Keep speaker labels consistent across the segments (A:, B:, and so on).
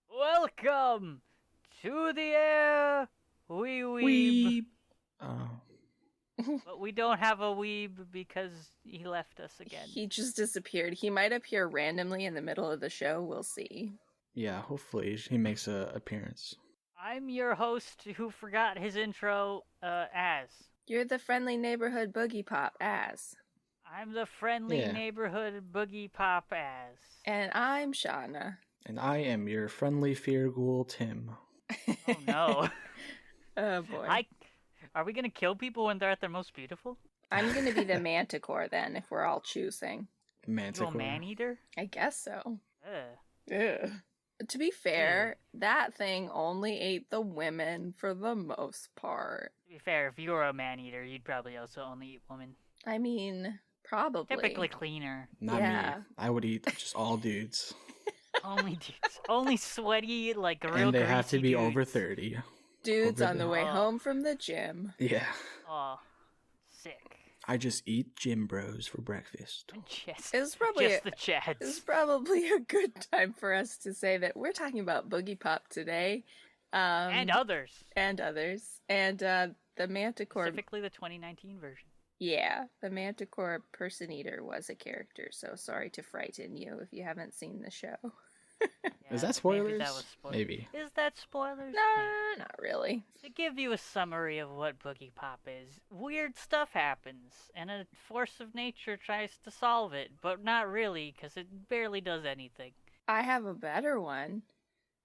A: Welcome to the air, we weeb.
B: Weeb. Oh.
A: But we don't have a weeb because he left us again.
C: He just disappeared. He might appear randomly in the middle of the show. We'll see.
B: Yeah, hopefully he makes an appearance.
A: I'm your host who forgot his intro, Az.
C: You're the friendly neighborhood Boogiepop Az.
A: I'm the friendly neighborhood Boogiepop Az.
C: And I'm Shauna.
B: And I am your friendly fear ghoul, Tim.
A: Oh no.
C: Oh boy.
A: Are we gonna kill people when they're at their most beautiful?
C: I'm gonna be the manticore then, if we're all choosing.
B: Manticore.
A: You a man-eater?
C: I guess so.
A: Ugh.
C: Ugh. To be fair, that thing only ate the women for the most part.
A: To be fair, if you were a man-eater, you'd probably also only eat women.
C: I mean, probably.
A: Typically cleaner.
B: Not me. I would eat just all dudes.
A: Only dudes. Only sweaty, like real
B: And they have to be
A: dudes.
B: over 30.
C: Dudes
B: Over
C: on the way home from the gym.
B: Yeah.
A: Oh, sick.
B: I just eat gym bros for breakfast.
A: Just,
C: It's probably
A: just the chads.
C: It's probably a good time for us to say that we're talking about Boogiepop today.
A: And others.
C: And others. And the Manticore...
A: Specifically the 2019 version.
C: Yeah, the Manticore Person Eater was a character, so sorry to frighten you if you haven't seen the show.
A: Yeah,
B: Is that spoilers?
A: Maybe that was spoilers.
B: Maybe.
A: Is that spoilers?
C: No, not really.
A: To give you a summary of what Boogiepop is, weird stuff happens, and a force of nature tries to solve it, but not really, because it barely does anything.
C: I have a better one.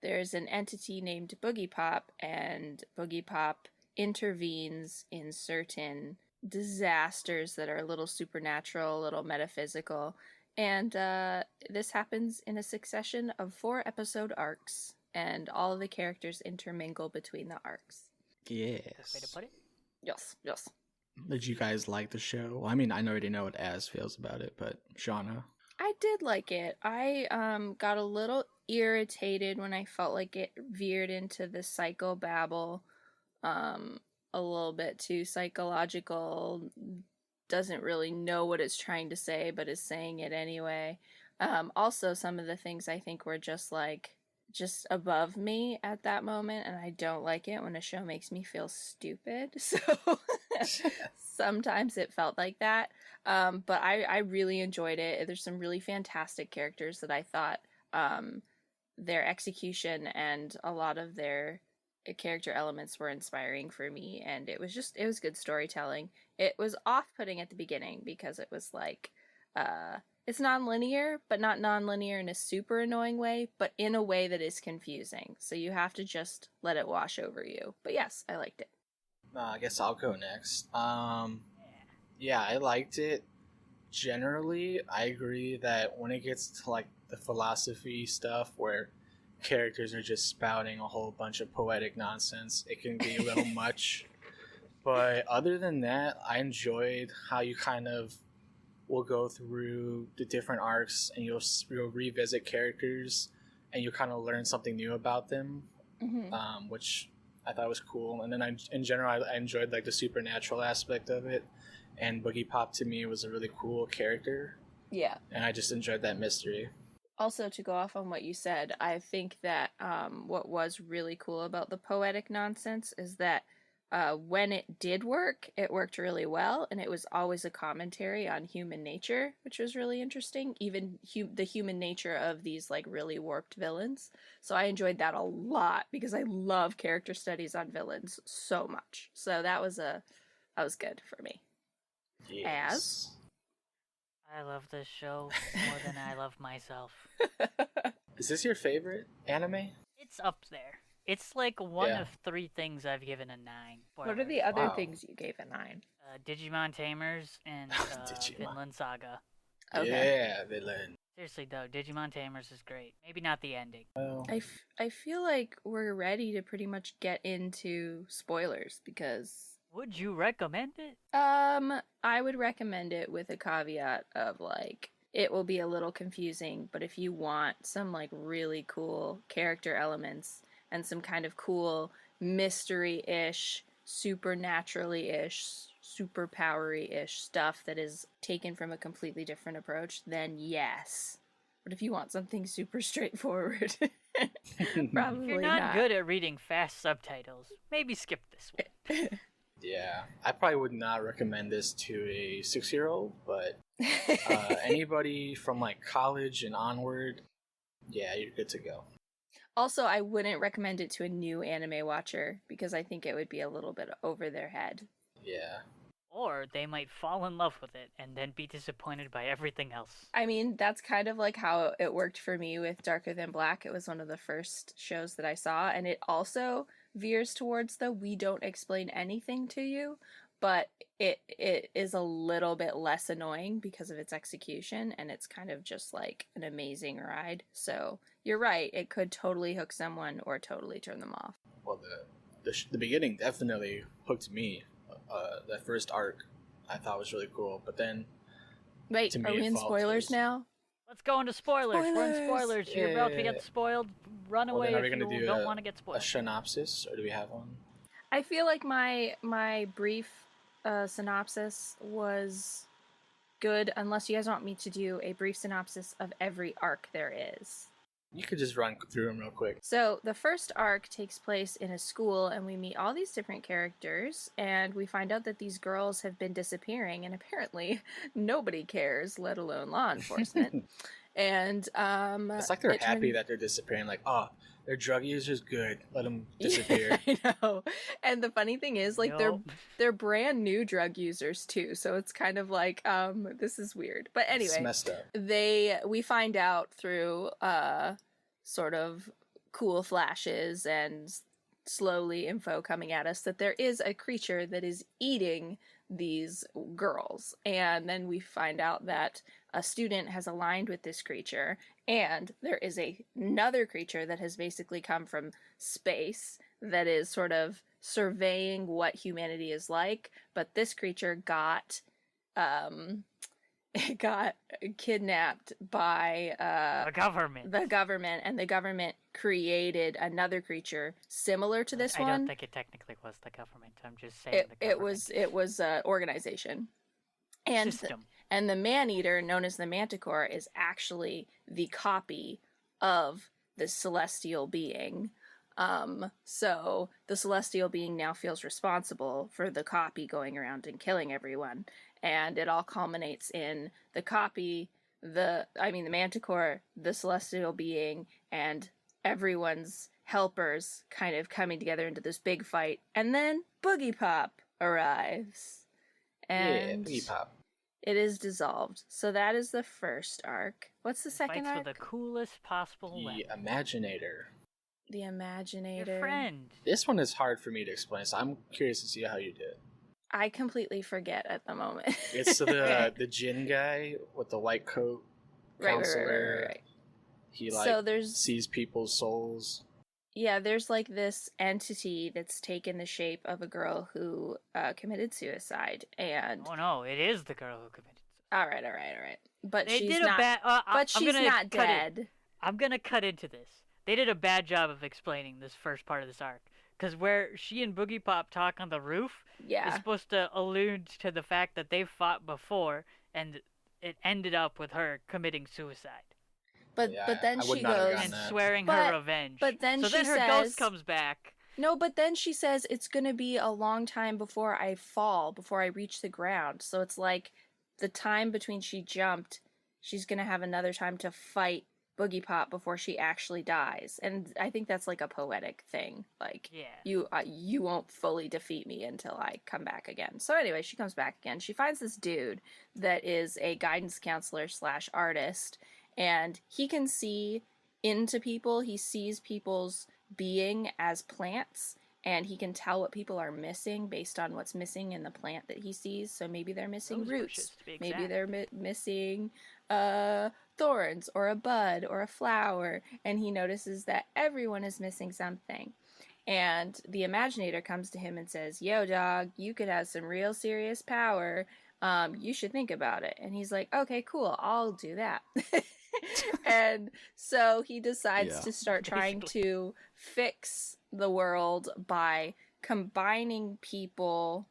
C: There's an entity named Boogiepop, and Boogiepop intervenes in certain disasters that are a little supernatural, a little metaphysical, and this happens in a succession of 4-episode arcs, and all of the characters intermingle between the arcs.
B: Yes.
A: Way to put it?
C: Yes.
B: Did you guys like the show? I mean, I already know what Az feels about it, but Shauna?
C: I did like it. I got a little irritated when I felt like it veered into the psychobabble, a little bit too psychological, doesn't really know what it's trying to say, but is saying it anyway. Also, some of the things I think were just above me at that moment, and I don't like it when a show makes me feel stupid. So sometimes it felt like that. But I really enjoyed it. There's some really fantastic characters that I thought their execution and a lot of their character elements were inspiring for me, and it was good storytelling. It was off-putting at the beginning because it was like it's non-linear, but not non-linear in a super annoying way, but in a way that is confusing, so you have to just let it wash over you. But yes, I liked it.
B: I guess I'll go next. Yeah, I liked it. Generally, I agree that when it gets to like the philosophy stuff where characters are just spouting a whole bunch of poetic nonsense, it can be a little much. But other than that, I enjoyed how you kind of will go through the different arcs and you'll revisit characters and you kind of learn something new about them, which I thought was cool. And then in general, I enjoyed like the supernatural aspect of it, and Boogiepop to me was a really cool character.
C: Yeah.
B: And I just enjoyed that mystery.
C: Also, to go off on what you said, I think that what was really cool about the poetic nonsense is that when it did work, it worked really well, and it was always a commentary on human nature, which was really interesting, even the human nature of these like really warped villains. So I enjoyed that a lot because I love character studies on villains so much. So that was good for me.
B: Yes.
C: As?
A: I love this show more than I love myself.
B: Is this your favorite anime?
A: It's up there. It's like one of 3 things I've given a 9.
C: What are the other things you gave a 9?
A: Digimon Tamers and Vinland Saga.
C: Okay.
B: Yeah, Vinland.
A: Seriously though, Digimon Tamers is great. Maybe not the ending.
B: Well,
C: I feel like we're ready to pretty much get into spoilers because...
A: Would you recommend it?
C: I would recommend it with a caveat of like, it will be a little confusing, but if you want some like really cool character elements and some kind of cool mystery-ish, supernaturally-ish, superpowery-ish stuff that is taken from a completely different approach, then yes, But if you want something super straightforward,
A: If
C: probably
A: you're not good at reading fast subtitles, maybe skip this one.
B: Yeah, I probably would not recommend this to a 6-year-old, but anybody from like college and onward, yeah, you're good to go.
C: Also, I wouldn't recommend it to a new anime watcher because I think it would be a little bit over their head.
B: Yeah.
A: Or they might fall in love with it and then be disappointed by everything else.
C: I mean, that's kind of like how it worked for me with Darker Than Black. It was one of the first shows that I saw, and it also veers towards the we don't explain anything to you, but it is a little bit less annoying because of its execution, and it's kind of just like an amazing ride. So you're right, it could totally hook someone or totally turn them off.
B: Well, the beginning definitely hooked me. That first arc I thought was really cool, but then
C: Wait,
B: to me
C: are we
B: it
C: in spoilers
B: falters.
C: now?
A: Let's go into spoilers. We're in spoilers. You're about to
B: Yeah.
A: get spoiled. Run
B: Well,
A: away
B: then are we
A: if
B: gonna
A: you
B: do
A: don't want to get
B: a
A: spoiled.
B: synopsis, or do we have one?
C: I feel like my brief synopsis was good, unless you guys want me to do a brief synopsis of every arc there is.
B: You could just run through them real quick.
C: So the first arc takes place in a school, and we meet all these different characters, and we find out that these girls have been disappearing, and apparently nobody cares, let alone law enforcement. And
B: It's like they're happy that they're disappearing. Like, oh, they're drug users. Good, let them disappear.
C: Yeah, I know. And the funny thing is, like,
A: Yup.
C: they're brand new drug users too, so it's kind of like this is weird. But
B: It's
C: anyway,
B: messed up.
C: we find out through sort of cool flashes and slowly info coming at us that there is a creature that is eating these girls, and then we find out that a student has aligned with this creature, and there is another creature that has basically come from space that is sort of surveying what humanity is like, but this creature got it got kidnapped by
A: The government.
C: and the government created another creature similar to this
A: I
C: one.
A: don't think it technically was the government. I'm just saying the government.
C: It was an organization. And
A: System.
C: and the man-eater, known as the manticore, is actually the copy of the celestial being. So the celestial being now feels responsible for the copy going around and killing everyone. And it all culminates in the copy, the manticore, the celestial being, and everyone's helpers kind of coming together into this big fight. And then Boogiepop arrives. And
B: Yeah, Weeb.
C: it is dissolved. So that is the first arc. What's the second
A: Fights
C: arc?
A: with the coolest possible
B: The
A: weapon.
B: Imaginator.
C: The Imaginator.
A: Your friend.
B: This one is hard for me to explain, so I'm curious to see how you did.
C: I completely forget at the moment.
B: It's the Jin guy with the white coat counselor.
C: Right.
B: He like
C: So there's
B: sees people's souls.
C: there's like this entity that's taken the shape of a girl who committed suicide, and
A: Oh no, it is the girl who committed suicide.
C: all right. But
A: They
C: she's
A: did
C: not.
A: a bad.
C: But
A: I'm
C: she's
A: gonna
C: not
A: cut
C: dead.
A: I'm gonna cut into this. They did a bad job of explaining this first part of this arc. Because where she and Boogiepop talk on the roof is
C: Yeah.
A: supposed to allude to the fact that they've fought before, and it ended up with her committing suicide
C: But
B: Yeah,
C: then
B: I would
C: she
B: not have
C: goes.
B: gotten
A: and
B: that.
A: swearing
C: But-
A: her revenge.
C: but then
A: so
C: she
A: then her
C: says-
A: ghost comes back.
C: No, but then she says it's gonna be a long time before I fall, before I reach the ground. So it's like the time between she jumped, she's gonna have another time to fight Boogiepop before she actually dies. And I think that's like a poetic thing. Like,
A: Yeah.
C: you won't fully defeat me until I come back again. So anyway, she comes back again. She finds this dude that is a guidance counselor / artist, and he can see into people. He sees people's being as plants, and he can tell what people are missing based on what's missing in the plant that he sees. So maybe they're missing
A: Rose
C: roots,
A: bushes, to be
C: maybe
A: exact.
C: they're missing thorns or a bud or a flower, and he notices that everyone is missing something. And the Imaginator comes to him and says, "Yo, dog, you could have some real serious power. You should think about it." And he's like, "Okay, cool, I'll do that." And so he decides
D: Yeah.
C: to start trying
A: Basically.
C: to fix the world by combining people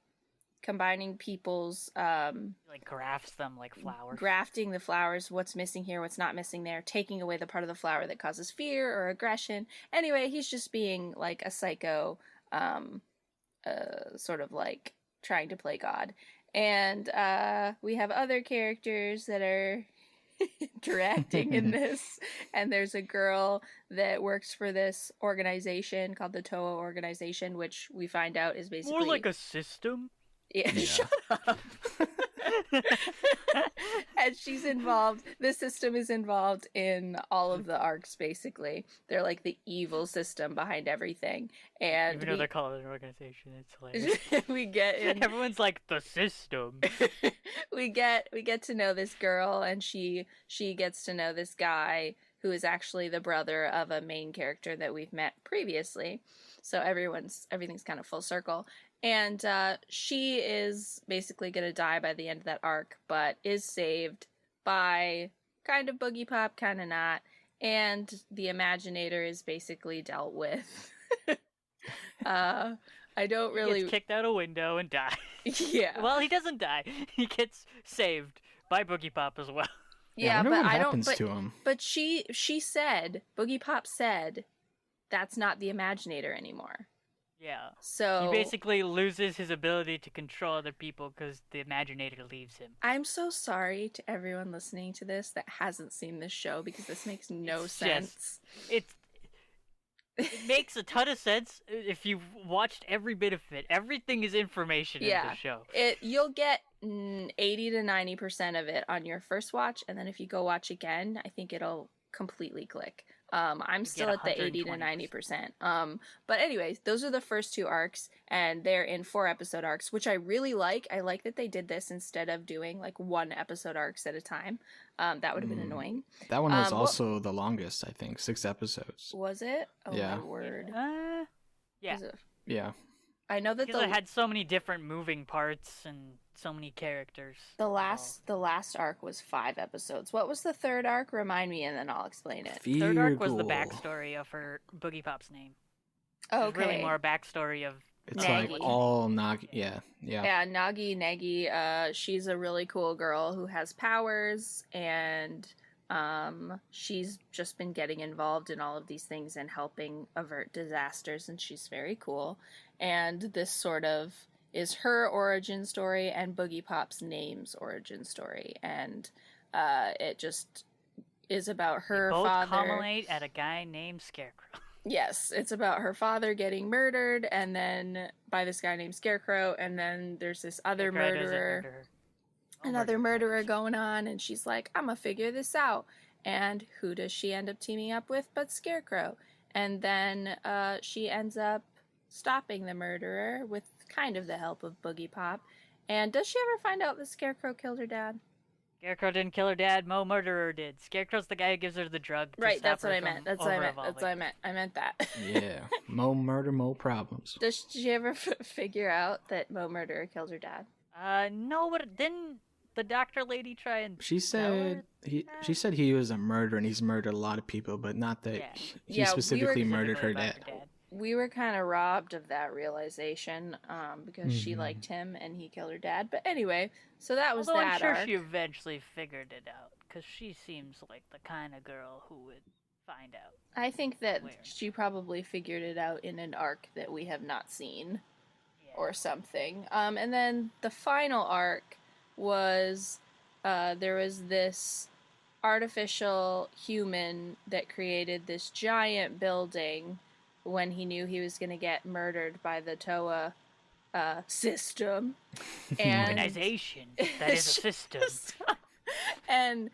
C: combining people's
A: Like grafts them like flowers.
C: grafting the flowers, what's missing here, what's not missing there, taking away the part of the flower that causes fear or aggression. Anyway, he's just being like a psycho, sort of like trying to play God. And we have other characters that are interacting in this, and there's a girl that works for this organization called the Toa organization, which we find out is basically
A: More like a system.
C: yeah. Shut up. And she's involved. This system is involved in all of the arcs. Basically, they're like the evil system behind everything. And
A: Even though they're called an organization, it's hilarious.
C: we get in.
A: Everyone's like the system.
C: we get to know this girl, and she gets to know this guy who is actually the brother of a main character that we've met previously. So everything's kind of full circle. And she is basically going to die by the end of that arc, but is saved by kind of Boogiepop, kind of not. And the Imaginator is basically dealt with. I don't really...
A: He gets kicked out a window and dies.
C: Yeah.
A: Well, he doesn't die. He gets saved by Boogiepop as well.
C: Yeah,
B: I
C: but
B: what
C: I
B: happens
C: don't...
B: to him.
C: But she said, Boogiepop said, that's not the Imaginator anymore.
A: Yeah.
C: So
A: He basically loses his ability to control other people because the Imaginator leaves him.
C: I'm so sorry to everyone listening to this that hasn't seen this show, because this makes no
A: It's
C: sense.
A: It makes a ton of sense if you've watched every bit of it. Everything is information in the show.
C: You'll get 80 to 90% of it on your first watch, and then if you go watch again, I think it'll completely click. I'm still at the 80 to 90%. But anyways, those are the first two arcs, and they're in 4-episode arcs, which I really like. I like that they did this instead of doing like 1-episode arcs at a time. That would have been annoying.
B: That one was also the longest, I think, 6 episodes.
C: Was it? Oh
B: Yeah.
C: my word.
A: Yeah.
C: Was it?
B: Yeah.
C: I know that
A: Because it had so many different moving parts and so many characters.
C: the last arc was 5 episodes. What was the third arc? Remind me, and then I'll explain it.
A: Third arc was the backstory of her Boogiepop's name.
C: Oh,
A: It's
C: okay.
A: really more a backstory of
B: It's
C: Nagi.
B: like all Nagi. Yeah.
C: Yeah, Nagi. She's a really cool girl who has powers, and she's just been getting involved in all of these things and helping avert disasters, and she's very cool. And this sort of is her origin story and Boogiepop's name's origin story, and it just is about her
A: both
C: father.
A: culminate at a guy named Scarecrow.
C: Yes, it's about her father getting murdered, and then by this guy named Scarecrow, and then there's this other
A: Scarecrow doesn't
C: murderer,
A: murder her.
C: another murderer going on, and she's like, I'm gonna figure this out. And who does she end up teaming up with but Scarecrow? And then she ends up stopping the murderer with kind of the help of Boogiepop. And does she ever find out that Scarecrow killed her dad?
A: Scarecrow didn't kill her dad, Mo Murderer did. Scarecrow's the guy who gives her the drug to
C: Right,
A: stop
C: that's
A: her
C: what I
A: from
C: meant. That's what I meant. That's what I
A: over-evolving.
C: meant. I meant that.
B: Yeah. Mo murder, mo problems.
C: Does she ever figure out that Mo Murderer killed her dad?
A: No, but didn't the doctor lady try and
B: She said she said he was a murderer and he's murdered a lot of people, but not that
A: Yeah.
B: he
C: Yeah,
B: specifically
C: we were-
B: murdered her
A: about
B: dad.
A: her dad?
C: We were kind of robbed of that realization because she
B: Mhm.
C: liked him and he killed her dad. But anyway, so that was
A: Although
C: that
A: I'm sure
C: arc.
A: she eventually figured it out, because she seems like the kind of girl who would find out.
C: I think that
A: Where?
C: she probably figured it out in an arc that we have not seen
A: Yeah.
C: or something. And then the final arc was there was this artificial human that created this giant building when he knew he was going to get murdered by the Toa system. And
A: Organization that is a system.
C: and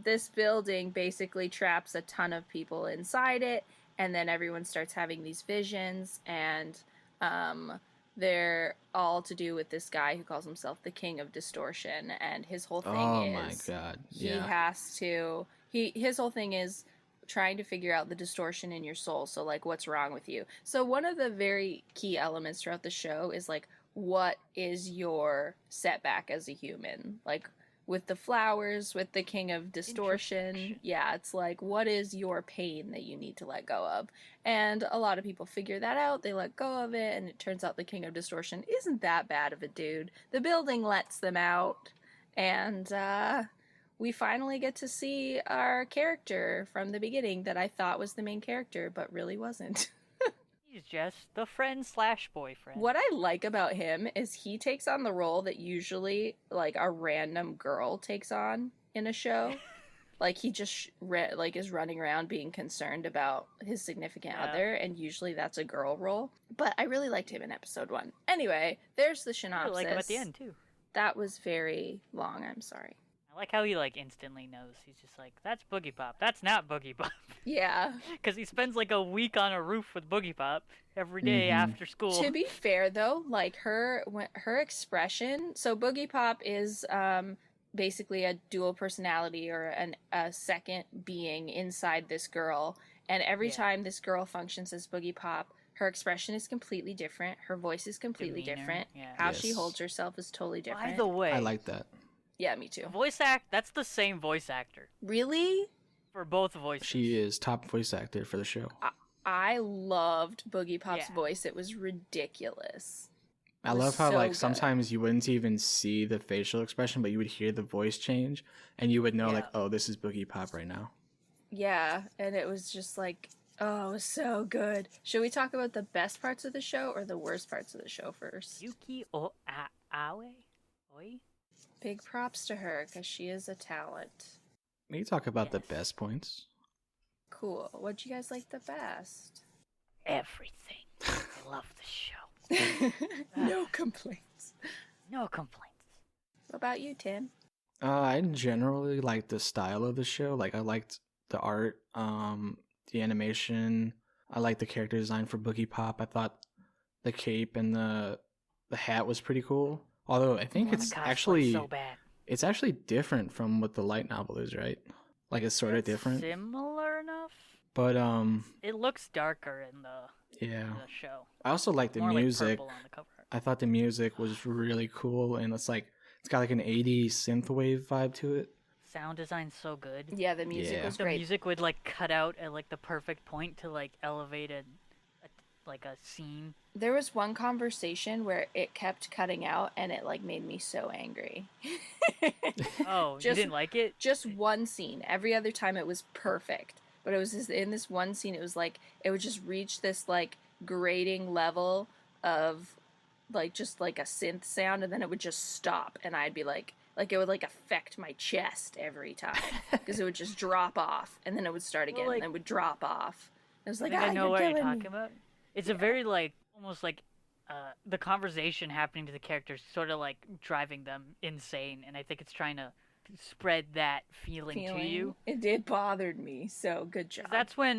C: this building basically traps a ton of people inside it, and then everyone starts having these visions, and they're all to do with this guy who calls himself the King of Distortion, and his whole thing
B: Oh
C: is
B: my god.
C: he
B: Yeah.
C: has to his whole thing is trying to figure out the distortion in your soul, so like what's wrong with you. So one of the very key elements throughout the show is like, what is your setback as a human? Like, with the flowers, with the King of Distortion.
A: Introspection.
C: Yeah, it's like, what is your pain that you need to let go of? And a lot of people figure that out. They let go of it, and it turns out the King of Distortion isn't that bad of a dude. The building lets them out, and we finally get to see our character from the beginning that I thought was the main character, but really wasn't.
A: He's just the friend/boyfriend.
C: What I like about him is he takes on the role that usually, like, a random girl takes on in a show. Like, he just is running around being concerned about his significant other, and usually that's a girl role. But I really liked him in episode 1. Anyway, there's the synopsis.
A: I like him at the end too.
C: That was very long. I'm sorry.
A: I like how he like instantly knows. He's just like, that's Boogiepop. That's not Boogiepop.
C: Yeah.
A: Because he spends like a week on a roof with Boogiepop every day after school.
C: To be fair, though, like her expression. So Boogiepop is basically a dual personality or a second being inside this girl, and every time this girl functions as Boogiepop, her expression is completely different. Her voice is completely different.
A: Yeah.
C: How she holds herself is totally different.
A: By the way,
B: I like that.
C: Yeah, me too.
A: That's the same voice actor
C: Really?
A: for both voices.
B: She is top voice actor for the show.
C: I loved Boogiepop's voice. It was ridiculous.
B: I love how,
C: so
B: like,
C: good.
B: sometimes you wouldn't even see the facial expression, but you would hear the voice change, and you would know, like, oh, this is Boogiepop right now.
C: Yeah, and it was just like, oh, it was so good. Should we talk about the best parts of the show or the worst parts of the show first?
A: Yuki Awe? Oi?
C: Big props to her, because she is a talent.
B: We can talk about the best points.
C: Cool. What'd you guys like the best?
A: Everything. I love the show.
C: No complaints.
A: No complaints.
C: What about you, Tim?
B: I generally liked the style of the show. Like, I liked the art, the animation. I liked the character design for Boogiepop. I thought the cape and the hat was pretty cool. Although I think it's actually
A: so bad.
B: It's actually different from what the light novel is, right? Like, it's sort of different.
A: Similar enough.
B: But
A: it looks darker in the show.
B: I also like the
A: More
B: music.
A: Like purple on the cover.
B: I thought the music was really cool, and it's got like an 80s synthwave vibe to it.
A: Sound design's so good.
C: Yeah, the music was
A: The
C: great.
A: music would like cut out at like the perfect point to like elevate a scene.
C: There was one conversation where it kept cutting out, and it like made me so angry.
A: Oh, you didn't like it?
C: Just one scene. Every other time it was perfect, but it was just in this one scene. It was like it would just reach this like grating level of like just like a synth sound, and then it would just stop, and I'd be like it would like affect my chest every time because it would just drop off, and then it would start again, and it would drop off. It was like,
A: I know what you're talking
C: me.
A: about. It's a very like almost like the conversation happening to the characters sort of like driving them insane, and I think it's trying to spread that feeling to you.
C: It bothered me, so good job.
A: That's when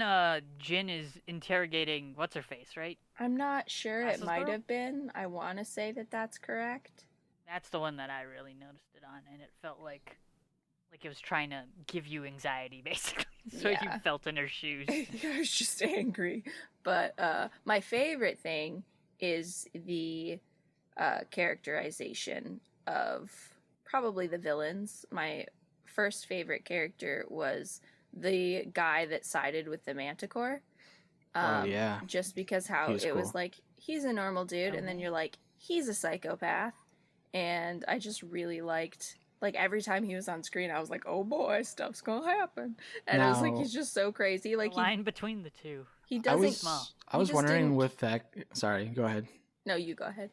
A: Jin is interrogating what's her face, right?
C: I'm not sure.
A: Glasses
C: It might
A: girl?
C: have been. I want to say that that's correct.
A: That's the one that I really noticed it on, and it felt like it was trying to give you anxiety, basically. So you felt in her shoes.
C: I was just angry. But my favorite thing is the characterization of probably the villains. My first favorite character was the guy that sided with the Manticore. Just because how it
B: cool.
C: was like, he's a normal dude, and then you're like, he's a psychopath. And I just really liked, like, every time he was on screen, I was like, oh boy, stuff's gonna happen. And I was like, he's just so crazy. Like,
A: the line between the two.
C: He doesn't.
B: I was wondering with that. Sorry, go ahead.
C: No, you go ahead.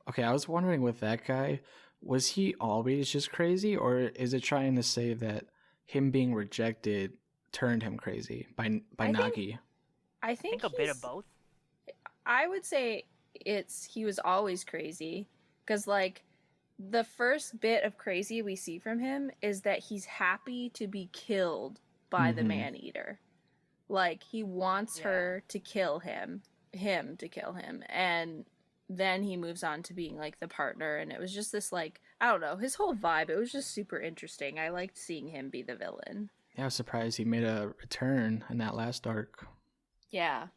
B: Okay, I was wondering with that guy, was he always just crazy, or is it trying to say that him being rejected turned him crazy by Nagi?
C: I think
A: a bit of both.
C: I would say he was always crazy, because like the first bit of crazy we see from him is that he's happy to be killed by the man-eater. Like, he wants her to kill him to kill him, and then he moves on to being like the partner, and it was just this like, I don't know, his whole vibe, it was just super interesting. I liked seeing him be the villain.
B: Yeah, I was surprised he made a return in that last arc.
C: Yeah,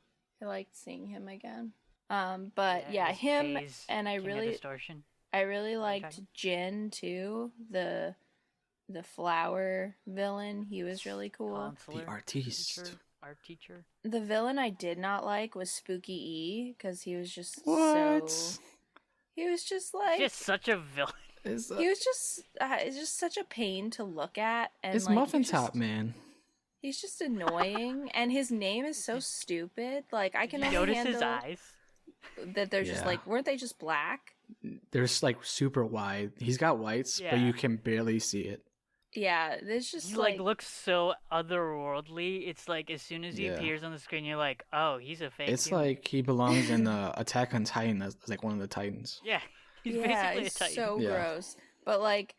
C: I liked seeing him again. But him, and I really liked Jin too, the the flower villain. He was really cool.
A: Counselor,
B: The artiste.
A: teacher, art teacher.
C: The villain I did not like was Spooky E, because he was just
B: What?
C: so. He was just like.
A: Just such a villain.
C: He was just. It's just such a pain to look at, and
B: It's
C: like,
B: Muffin Top, man.
C: He's just annoying, and his name is so stupid. Like I can
A: Did you
C: only
A: notice
C: handle
A: his eyes?
C: that they're just
B: Yeah.
C: like, weren't they just black?
B: They're just like super wide. He's got whites, but
A: Yeah.
B: you can barely see it.
C: Yeah, it's just
A: He like looks so otherworldly. It's like as soon as he
B: Yeah.
A: appears on the screen, you're like, oh, he's a fake.
B: It's
A: human.
B: like he belongs in Attack on Titan as like one of the Titans.
A: Yeah, he's
C: yeah,
A: basically
C: it's
A: a Titan.
C: so
B: Yeah.
C: gross. But like,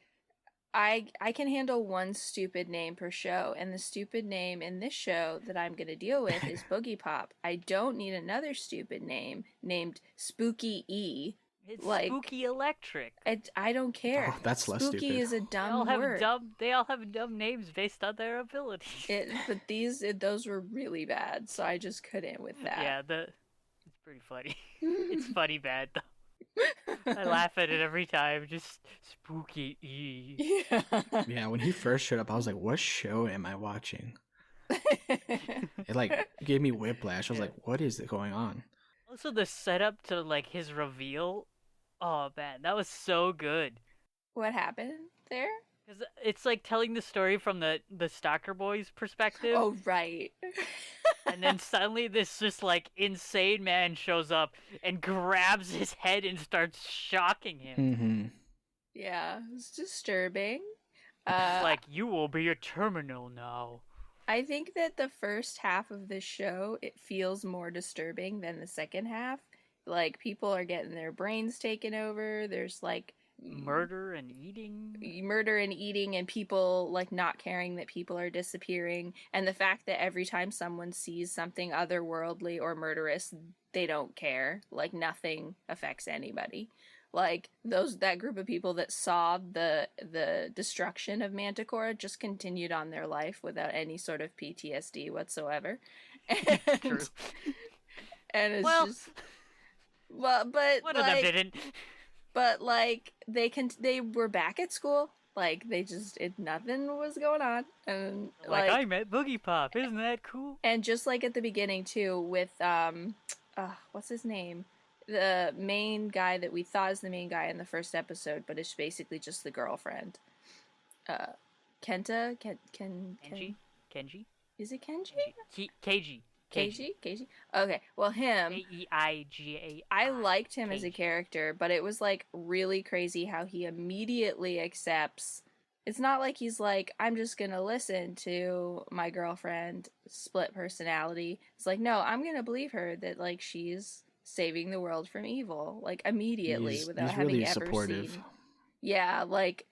C: I can handle one stupid name per show, and the stupid name in this show that I'm gonna deal with is Boogiepop. I don't need another stupid name named Spooky E.
A: It's
C: like-
A: spooky electric.
C: I don't care.
B: Oh, that's less
C: Spooky
B: stupid.
C: is a
A: They all
C: dumb
A: have
C: word.
A: They all have dumb names based on their abilities.
C: But those were really bad, so I just couldn't with that.
A: Yeah, it's pretty funny. It's funny bad though. I laugh at it every time. Just spooky E.
C: Yeah.
B: Yeah, when he first showed up, I was like, "What show am I watching?" It like gave me whiplash. I was
A: Yeah.
B: like, "What is going on?"
A: Also, the setup to like his reveal. Oh man, that was so good.
C: What happened there?
A: Because it's like telling the story from the Stalker Boy's perspective.
C: Oh, right.
A: And then suddenly this just like insane man shows up and grabs his head and starts shocking him.
B: Mm-hmm.
C: Yeah, it's disturbing.
A: It's like, you will be a terminal now.
C: I think that the first half of this show, it feels more disturbing than the second half. Like, people are getting their brains taken over. There's like
A: Murder and eating.
C: and people like not caring that people are disappearing, and the fact that every time someone sees something otherworldly or murderous, they don't care. Like, nothing affects anybody. Like, that group of people that saw the destruction of Manticore just continued on their life without any sort of PTSD whatsoever. And,
A: True.
C: and it's
A: Well,
C: just but
A: one of them didn't.
C: but like they were back at school. Like, nothing was going on, and
A: Like, I met Boogiepop. Isn't that cool?
C: and just like at the beginning too, with what's his name, the main guy that we thought is the main guy in the first episode, but it's basically just the girlfriend. Kenta,
A: Kenji?
C: is it Kenji?
A: Keiji.
C: Keiji? Okay, well, him.
A: Keiga.
C: I liked him as a
A: Keiji.
C: character, but it was like really crazy how he immediately accepts. It's not like he's like, I'm just gonna listen to my girlfriend split personality. It's like, no, I'm gonna believe her that like she's saving the world from evil, like immediately without
B: he's
C: having
B: really
C: ever
B: supportive.
C: seen. Yeah, like,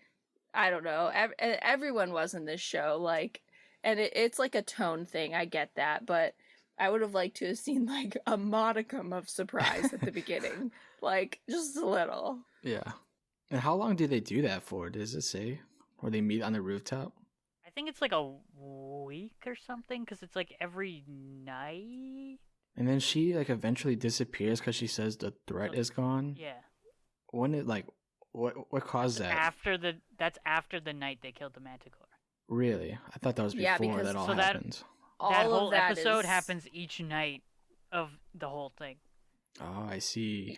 C: I don't know. Everyone was in this show, like, and it's like a tone thing. I get that, but I would have liked to have seen like a modicum of surprise at the beginning, like just a little.
B: Yeah. And how long do they do that for? Does it say? Or they meet on the rooftop?
A: I think it's like a week or something, because it's like every night.
B: And then she like eventually disappears because she says the threat is gone.
A: Yeah.
B: When it like what caused that?
A: That's after the night they killed the Manticore.
B: Really? I thought that was
C: Yeah,
B: before
C: because-
B: that all
A: So that-
B: happened.
A: That
C: All
A: whole
C: of that
A: episode
C: is-
A: happens each night of the whole thing.
B: Oh, I see.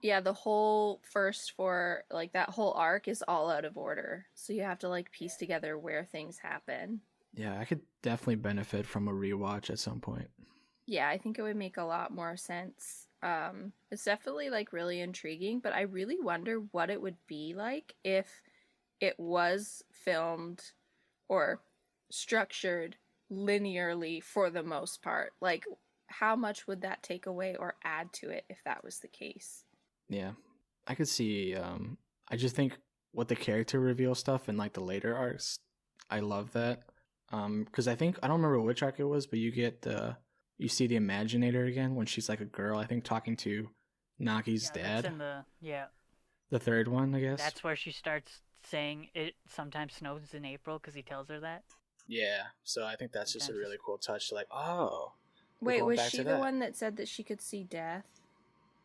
C: Yeah, the whole first four, like that whole arc is all out of order. So you have to like piece together where things happen.
B: Yeah, I could definitely benefit from a rewatch at some point.
C: Yeah, I think it would make a lot more sense. It's definitely like really intriguing, but I really wonder what it would be like if it was filmed or structured linearly for the most part. Like, how much would that take away or add to it if that was the case?
B: Yeah, I could see. I just think with the character reveal stuff and like the later arcs, I love that. Because I don't remember which arc it was, but you see the Imaginator again when she's like a girl. I think talking to Nagi's
A: That's
B: dad.
A: in
B: The third one, I guess.
A: that's where she starts saying it sometimes snows in April because he tells her that.
B: Yeah, so I think that's just a
A: Sometimes
B: really cool touch. Like, oh, we're
C: Wait,
B: going
C: was
B: back
C: she
B: to
C: the
B: that.
C: one that said that she could see death?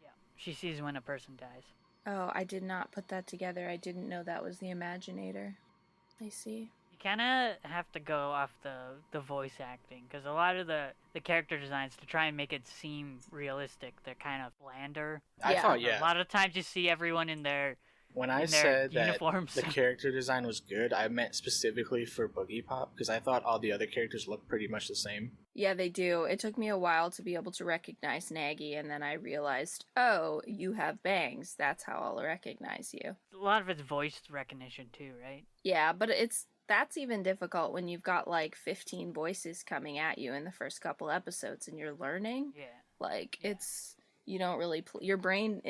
A: Yeah. She sees when a person dies.
C: Oh, I did not put that together. I didn't know that was the Imaginator. I see.
A: You kind of have to go off the voice acting, because a lot of the character designs, to try and make it seem realistic, they're kind of blander.
B: I
C: Yeah.
B: thought,
A: A lot of times you see everyone in their
B: When I
A: in their
B: said that
A: uniforms.
B: the character design was good, I meant specifically for Boogiepop, because I thought all the other characters looked pretty much the same.
C: Yeah, they do. It took me a while to be able to recognize Nagy, and then I realized, oh, you have bangs. That's how I'll recognize you.
A: A lot of it's voice recognition too, right?
C: Yeah, but that's even difficult when you've got like 15 voices coming at you in the first couple episodes and you're learning.
A: Yeah.
C: Like it's you don't really your brain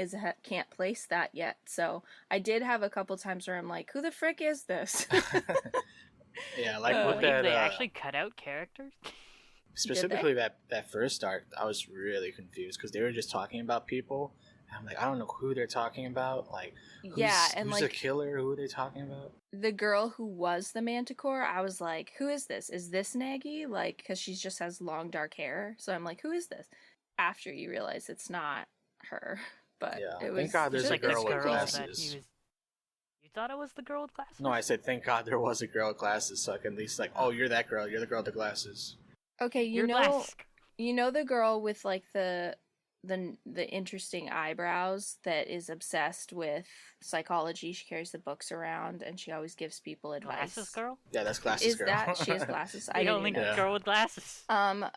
C: can't place that yet. So I did have a couple times where I'm like, who the frick is this?
B: Yeah, like
A: I
B: with
A: believe
B: that.
A: they actually cut out characters.
B: Specifically, that first arc, I was really confused because they were just talking about people. And I'm like, I don't know who they're talking about. Like,
C: and
B: who's
C: like
B: the killer? Who are they talking about?
C: the girl who was the Manticore, I was like, who is this? Is this Nagy? Like, because she just has long dark hair. So I'm like, who is this? After you realize it's not her, but
B: Yeah,
C: it was.
B: thank God there's
A: Just
B: a
A: like
B: girl
A: this
B: with
A: girl
B: glasses.
A: that he was. You thought it was the girl with glasses?
B: No, I said thank God there was a girl with glasses, so I can at least like, oh, you're that girl. You're the girl with the glasses.
C: Okay,
A: Your glasses.
C: you know the girl with like the interesting eyebrows that is obsessed with psychology. She carries the books around and she always gives people advice.
A: Glasses girl?
B: Yeah, that's glasses
C: Is
B: girl.
C: that she has glasses? I
A: The
C: didn't
A: only
C: even know.
A: girl with glasses.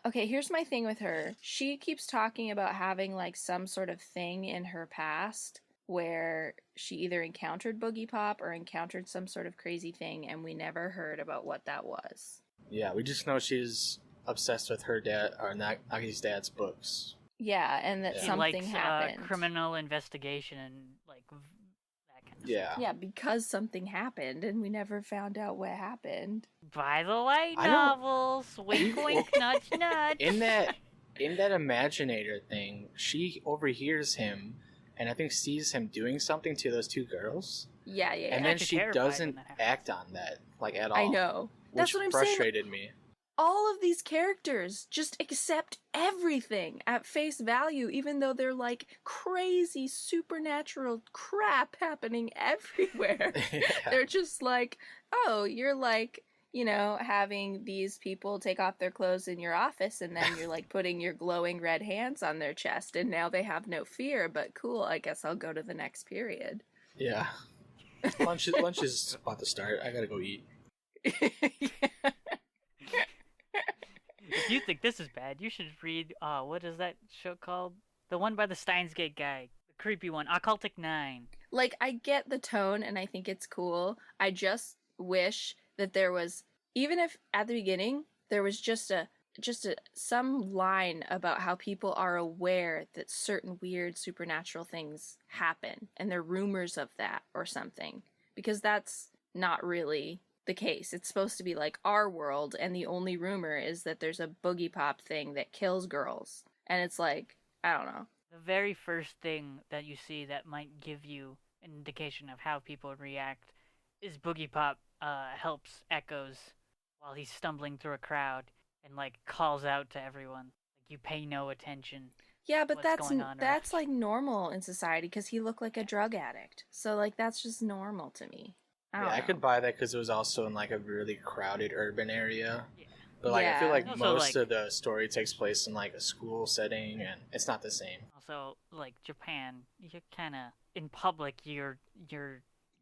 C: Okay, here's my thing with her. She keeps talking about having like some sort of thing in her past where she either encountered Boogiepop or encountered some sort of crazy thing, and we never heard about what that was.
B: Yeah, we just know she's obsessed with her dad or Nagi's dad's books.
C: Yeah, and that
B: Yeah.
A: She
C: something
A: likes
C: happened.
A: criminal investigation and like that kind of
B: Yeah.
A: stuff.
C: Yeah, because something happened, and we never found out what happened.
A: By the light
B: I don't-
A: novels. Wink, wink, nudge, nudge.
B: In that Imaginator thing, she overhears him and I think sees him doing something to those two girls.
C: Yeah.
B: And then
A: Actually
B: she
A: terrified when
B: doesn't
A: that happens.
B: act on that, like, at all.
C: I know. That's
B: Which
C: what I'm saying.
B: frustrated me.
C: All of these characters just accept everything at face value, even though they're like crazy supernatural crap happening everywhere.
B: Yeah.
C: They're just like, oh, you're like, having these people take off their clothes in your office, and then you're like putting your glowing red hands on their chest, and now they have no fear, but cool, I guess I'll go to the next period.
B: Yeah. Lunch is about to start. I gotta go eat.
A: If you think this is bad, you should read, what is that show called? The one by the Steins Gate guy. The creepy one. Occultic 9.
C: Like, I get the tone, and I think it's cool. I just wish that there was, even if at the beginning there was just some line about how people are aware that certain weird supernatural things happen and there are rumors of that or something, because that's not really the case. It's supposed to be like our world, and the only rumor is that there's a Boogiepop thing that kills girls, and it's like, I don't know.
A: The very first thing that you see that might give you an indication of how people react is Boogiepop helps Echoes while he's stumbling through a crowd and like calls out to everyone. Like, you pay no attention.
C: Yeah, but
A: What's going on,
C: that's like normal in society because he looked like a drug addict. So like that's just normal to me.
B: I could buy that because it was also in like a really crowded urban area.
A: Yeah.
B: But like I feel
C: Yeah.
B: like
A: Also,
B: most
A: like-
B: of the story takes place in like a school setting, and it's not the same.
A: Also, like Japan, you're kind of in public. Your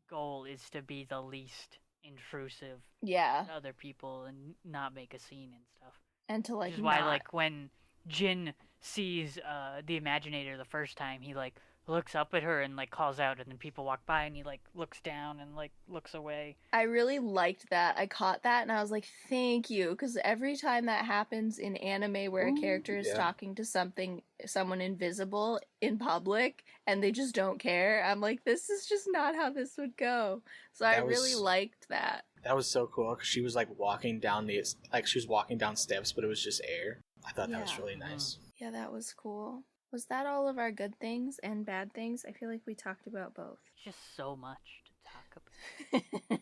A: goal is to be the least intrusive
C: Yeah,
A: to other people and not make a scene and stuff.
C: and to like
A: Which is why,
C: not-
A: like, when Jin sees the Imaginator the first time, he like looks up at her and like calls out, and then people walk by, and he like looks down and like looks away.
C: I really liked that. I caught that and I was like, thank you, because every time that happens in anime where a character is
B: yeah.
C: talking to someone invisible in public and they just don't care, I'm like, this is just not how this would go. So I
B: That
C: really
B: was-
C: liked that.
B: That was so cool because she was like walking down she was walking down steps, but it was just air. I thought that was
C: Yeah.
B: really nice.
C: Yeah, that was cool. Was that all of our good things and bad things? I feel like we talked about both.
A: Just so much to talk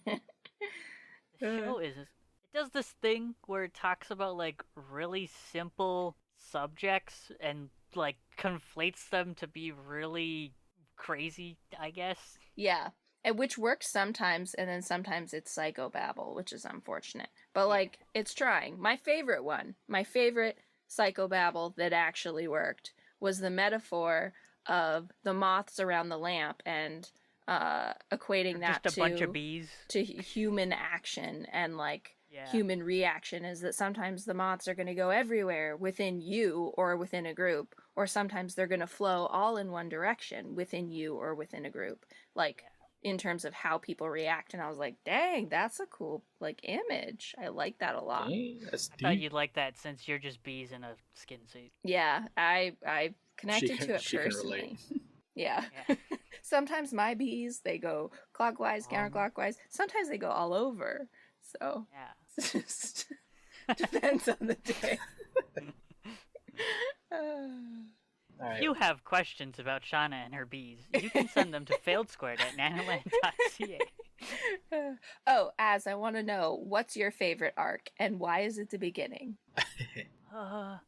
A: about. The show is it does this thing where it talks about like really simple subjects and like conflates them to be really crazy, I guess.
C: Yeah. which works sometimes, and then sometimes it's psychobabble, which is unfortunate. But like, it's trying. My favorite psychobabble that actually worked was the metaphor of the moths around the lamp and equating that
A: just a bunch of bees
C: to human action and like human reaction, is that sometimes the moths are going to go everywhere within you or within a group, or sometimes they're going to flow all in one direction within you or within a group, like in terms of how people react. And I was like, dang, that's a cool like image. I like that a lot.
B: Dang, that's
A: I thought you'd like that since you're just bees in a skin suit.
C: Yeah, I connected to it personally. Yeah. Sometimes my bees, they go clockwise, counterclockwise. Sometimes they go all over. So it just depends on the day.
B: Right.
A: If you have questions about Shauna and her bees, you can send them to failedsquared@nanoland.ca.
C: I want to know, what's your favorite arc and why is it the beginning?
A: I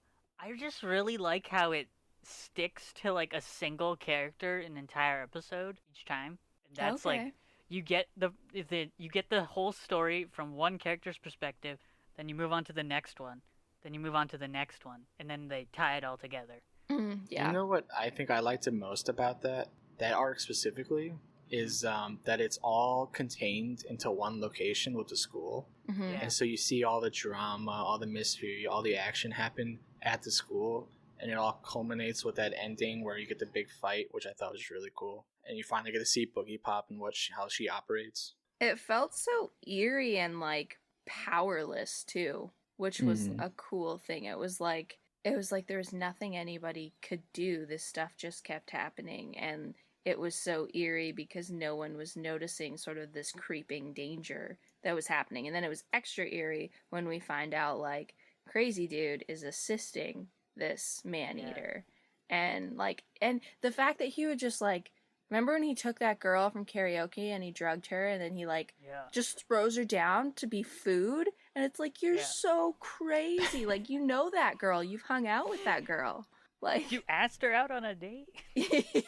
A: just really like how it sticks to like a single character an entire episode each time. And that's like you get the whole story from one character's perspective, then you move on to the next one, then you move on to the next one, and then they tie it all together.
C: Yeah.
B: You know what I think I liked the most about that arc specifically is that it's all contained into one location with the school.
C: Mm-hmm.
B: And so you see all the drama, all the mystery, all the action happen at the school, and it all culminates with that ending where you get the big fight, which I thought was really cool. And you finally get to see Boogiepop and how she operates.
C: It felt so eerie and like powerless too, which was a cool thing. It was like there was nothing anybody could do. This stuff just kept happening, and it was so eerie because no one was noticing sort of this creeping danger that was happening. And then it was extra eerie when we find out like Crazy Dude is assisting this man-eater. And the fact that he would just like, remember when he took that girl from karaoke and he drugged her and then he like just throws her down to be food? And it's like, you're so crazy. Like, you know that girl. You've hung out with that girl. Like,
A: you asked her out on a date?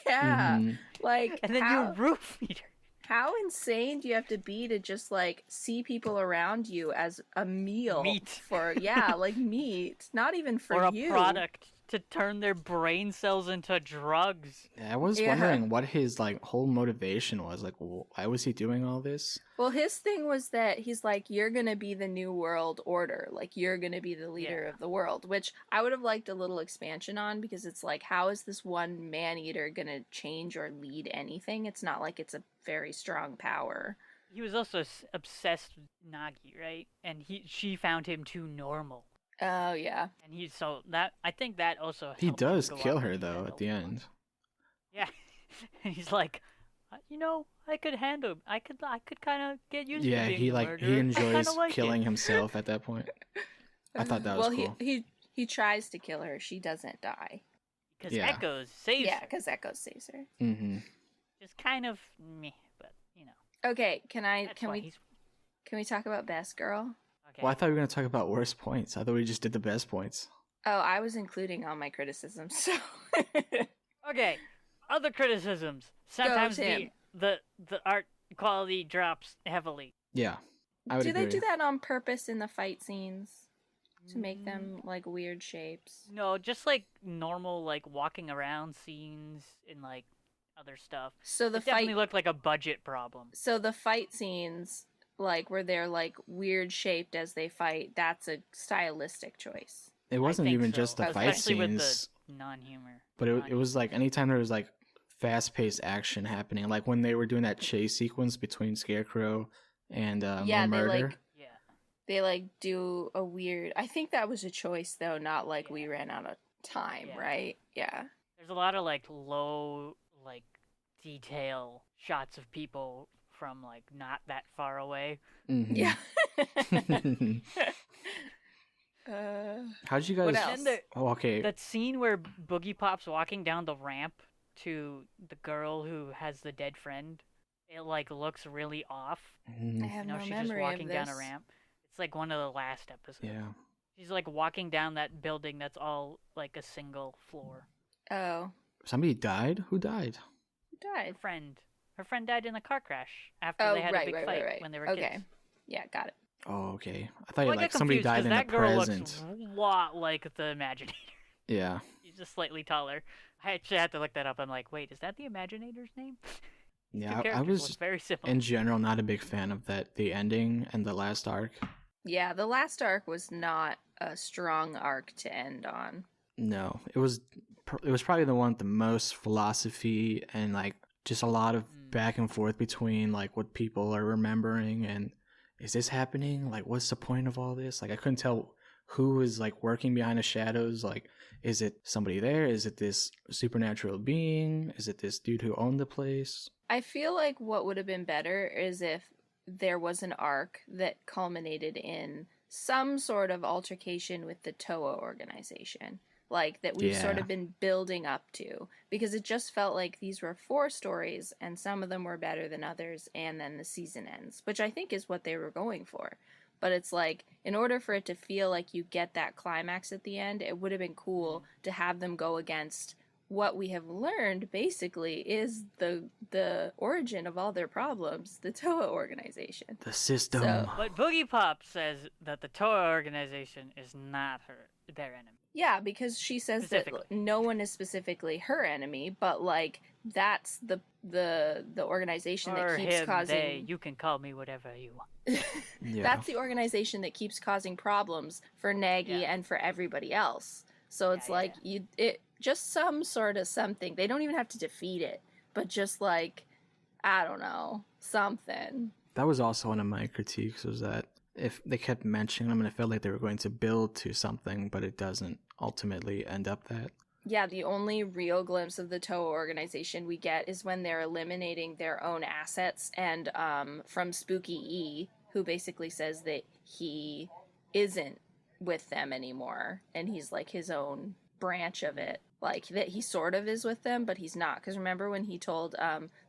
C: Yeah. Like,
A: and then you roofied her.
C: How insane do you have to be to just like see people around you as a meal?
A: Meat.
C: For like meat. Not even for
A: or
C: you.
A: Or a product to turn their brain cells into drugs.
B: Yeah, I was wondering what his like whole motivation was. Like, why was he doing all this?
C: Well, his thing was that he's like, you're gonna be the new world order. Like, you're gonna be the leader of the world, which I would have liked a little expansion on, because it's like, how is this one man-eater gonna change or lead anything? It's not like it's a very strong power.
A: He was also obsessed with Nagi, right? And she found him too normal.
C: Oh yeah.
A: And I think that also
B: he does kill her though at the end.
A: Yeah. And he's like, I could handle. I could kind of get used to being a murderer.
B: He enjoys
A: like
B: killing himself at that point. I thought that was cool.
C: He tries to kill her. She doesn't die.
A: Because Echoes saves her.
C: Yeah, because Echoes saves her.
B: Mm-hmm.
A: Just kind of meh, but you know.
C: Okay, can we talk about Best Girl?
A: Okay.
B: Well, I thought we were going to talk about worst points. I thought we just did the best points.
C: Oh, I was including all my criticisms, so...
A: Okay, other criticisms. Sometimes the art quality drops heavily.
B: Yeah, I would agree.
C: Do they do that on purpose in the fight scenes? To make them, like, weird shapes?
A: No, just, like, normal, like, walking around scenes and, like, other stuff.
C: So it
A: definitely looked like a budget problem.
C: So the fight scenes... like where they're like weird shaped as they fight, that's a stylistic choice.
B: It wasn't even just the fight
A: scenes,
B: with
A: the non-humor.
B: But it was like anytime there was like fast-paced action happening, like when they were doing that chase sequence between Scarecrow and Murder.
C: They like do a weird. I think that was a choice though, not like we ran out of time, right? Yeah.
A: There's a lot of like low like detail shots of people from like not that far away.
B: Mm-hmm.
C: Yeah.
B: How'd you guys?
C: What else?
B: Okay.
A: That scene where Boogiepop's walking down the ramp to the girl who has the dead friend, it like looks really off.
C: I have no
A: she's
C: memory
A: just walking
C: of this.
A: down a ramp. It's like one of the last episodes.
B: Yeah.
A: She's like walking down that building that's all like a single floor.
C: Oh.
B: Somebody died? Who died?
C: Who died?
A: Her friend. Her friend died in a car crash after
C: Oh,
A: they had
C: right,
A: a big
C: right,
A: fight
C: right, right.
A: when they were
C: Okay.
A: kids.
C: Yeah, got it.
B: Oh, okay. I thought
A: Well, I
B: like
A: get
B: somebody
A: confused
B: died
A: because
B: in the
A: that girl
B: present.
A: looks a lot like the Imaginator.
B: Yeah.
A: She's just slightly taller. I actually had to look that up. I'm like, wait, is that the Imaginator's name? These two
B: Yeah, I
A: characters
B: was
A: look very similar.
B: in general not a big fan of the ending and the last arc.
C: Yeah, the last arc was not a strong arc to end on.
B: No, it was probably the one with the most philosophy and like just a lot of back and forth between like what people are remembering and is this happening? Like, what's the point of all this? Like, I couldn't tell who was like working behind the shadows. Like, is it somebody there? Is it this supernatural being? Is it this dude who owned the place?
C: I feel like what would have been better is if there was an arc that culminated in some sort of altercation with the Toa organization, like that we've sort
B: Yeah.
C: of been building up to, because it just felt like these were 4 stories and some of them were better than others, and then the season ends, which I think is what they were going for. But it's like, in order for it to feel like you get that climax at the end, it would have been cool to have them go against what we have learned basically is the origin of all their problems, the Toa organization.
B: The system.
C: So-
A: But Boogiepop says that the Toa organization is not their enemy.
C: Yeah, because she says that no one is specifically her enemy, but like that's the organization
A: Or
C: that keeps
A: him,
C: causing
A: they, you can call me whatever you want.
B: Yeah.
C: That's the organization that keeps causing problems for Nagy and for everybody else. So it's like it just some sort of something. They don't even have to defeat it, but just like, I don't know, something.
B: That was also one of my critiques, was that if they kept mentioning them and it felt like they were going to build to something, but it doesn't ultimately end up that.
C: Yeah, the only real glimpse of the Toa organization we get is when they're eliminating their own assets, and from Spooky E, who basically says that he isn't with them anymore, and he's like his own branch of it. Like, that he sort of is with them, but he's not. Because remember when he told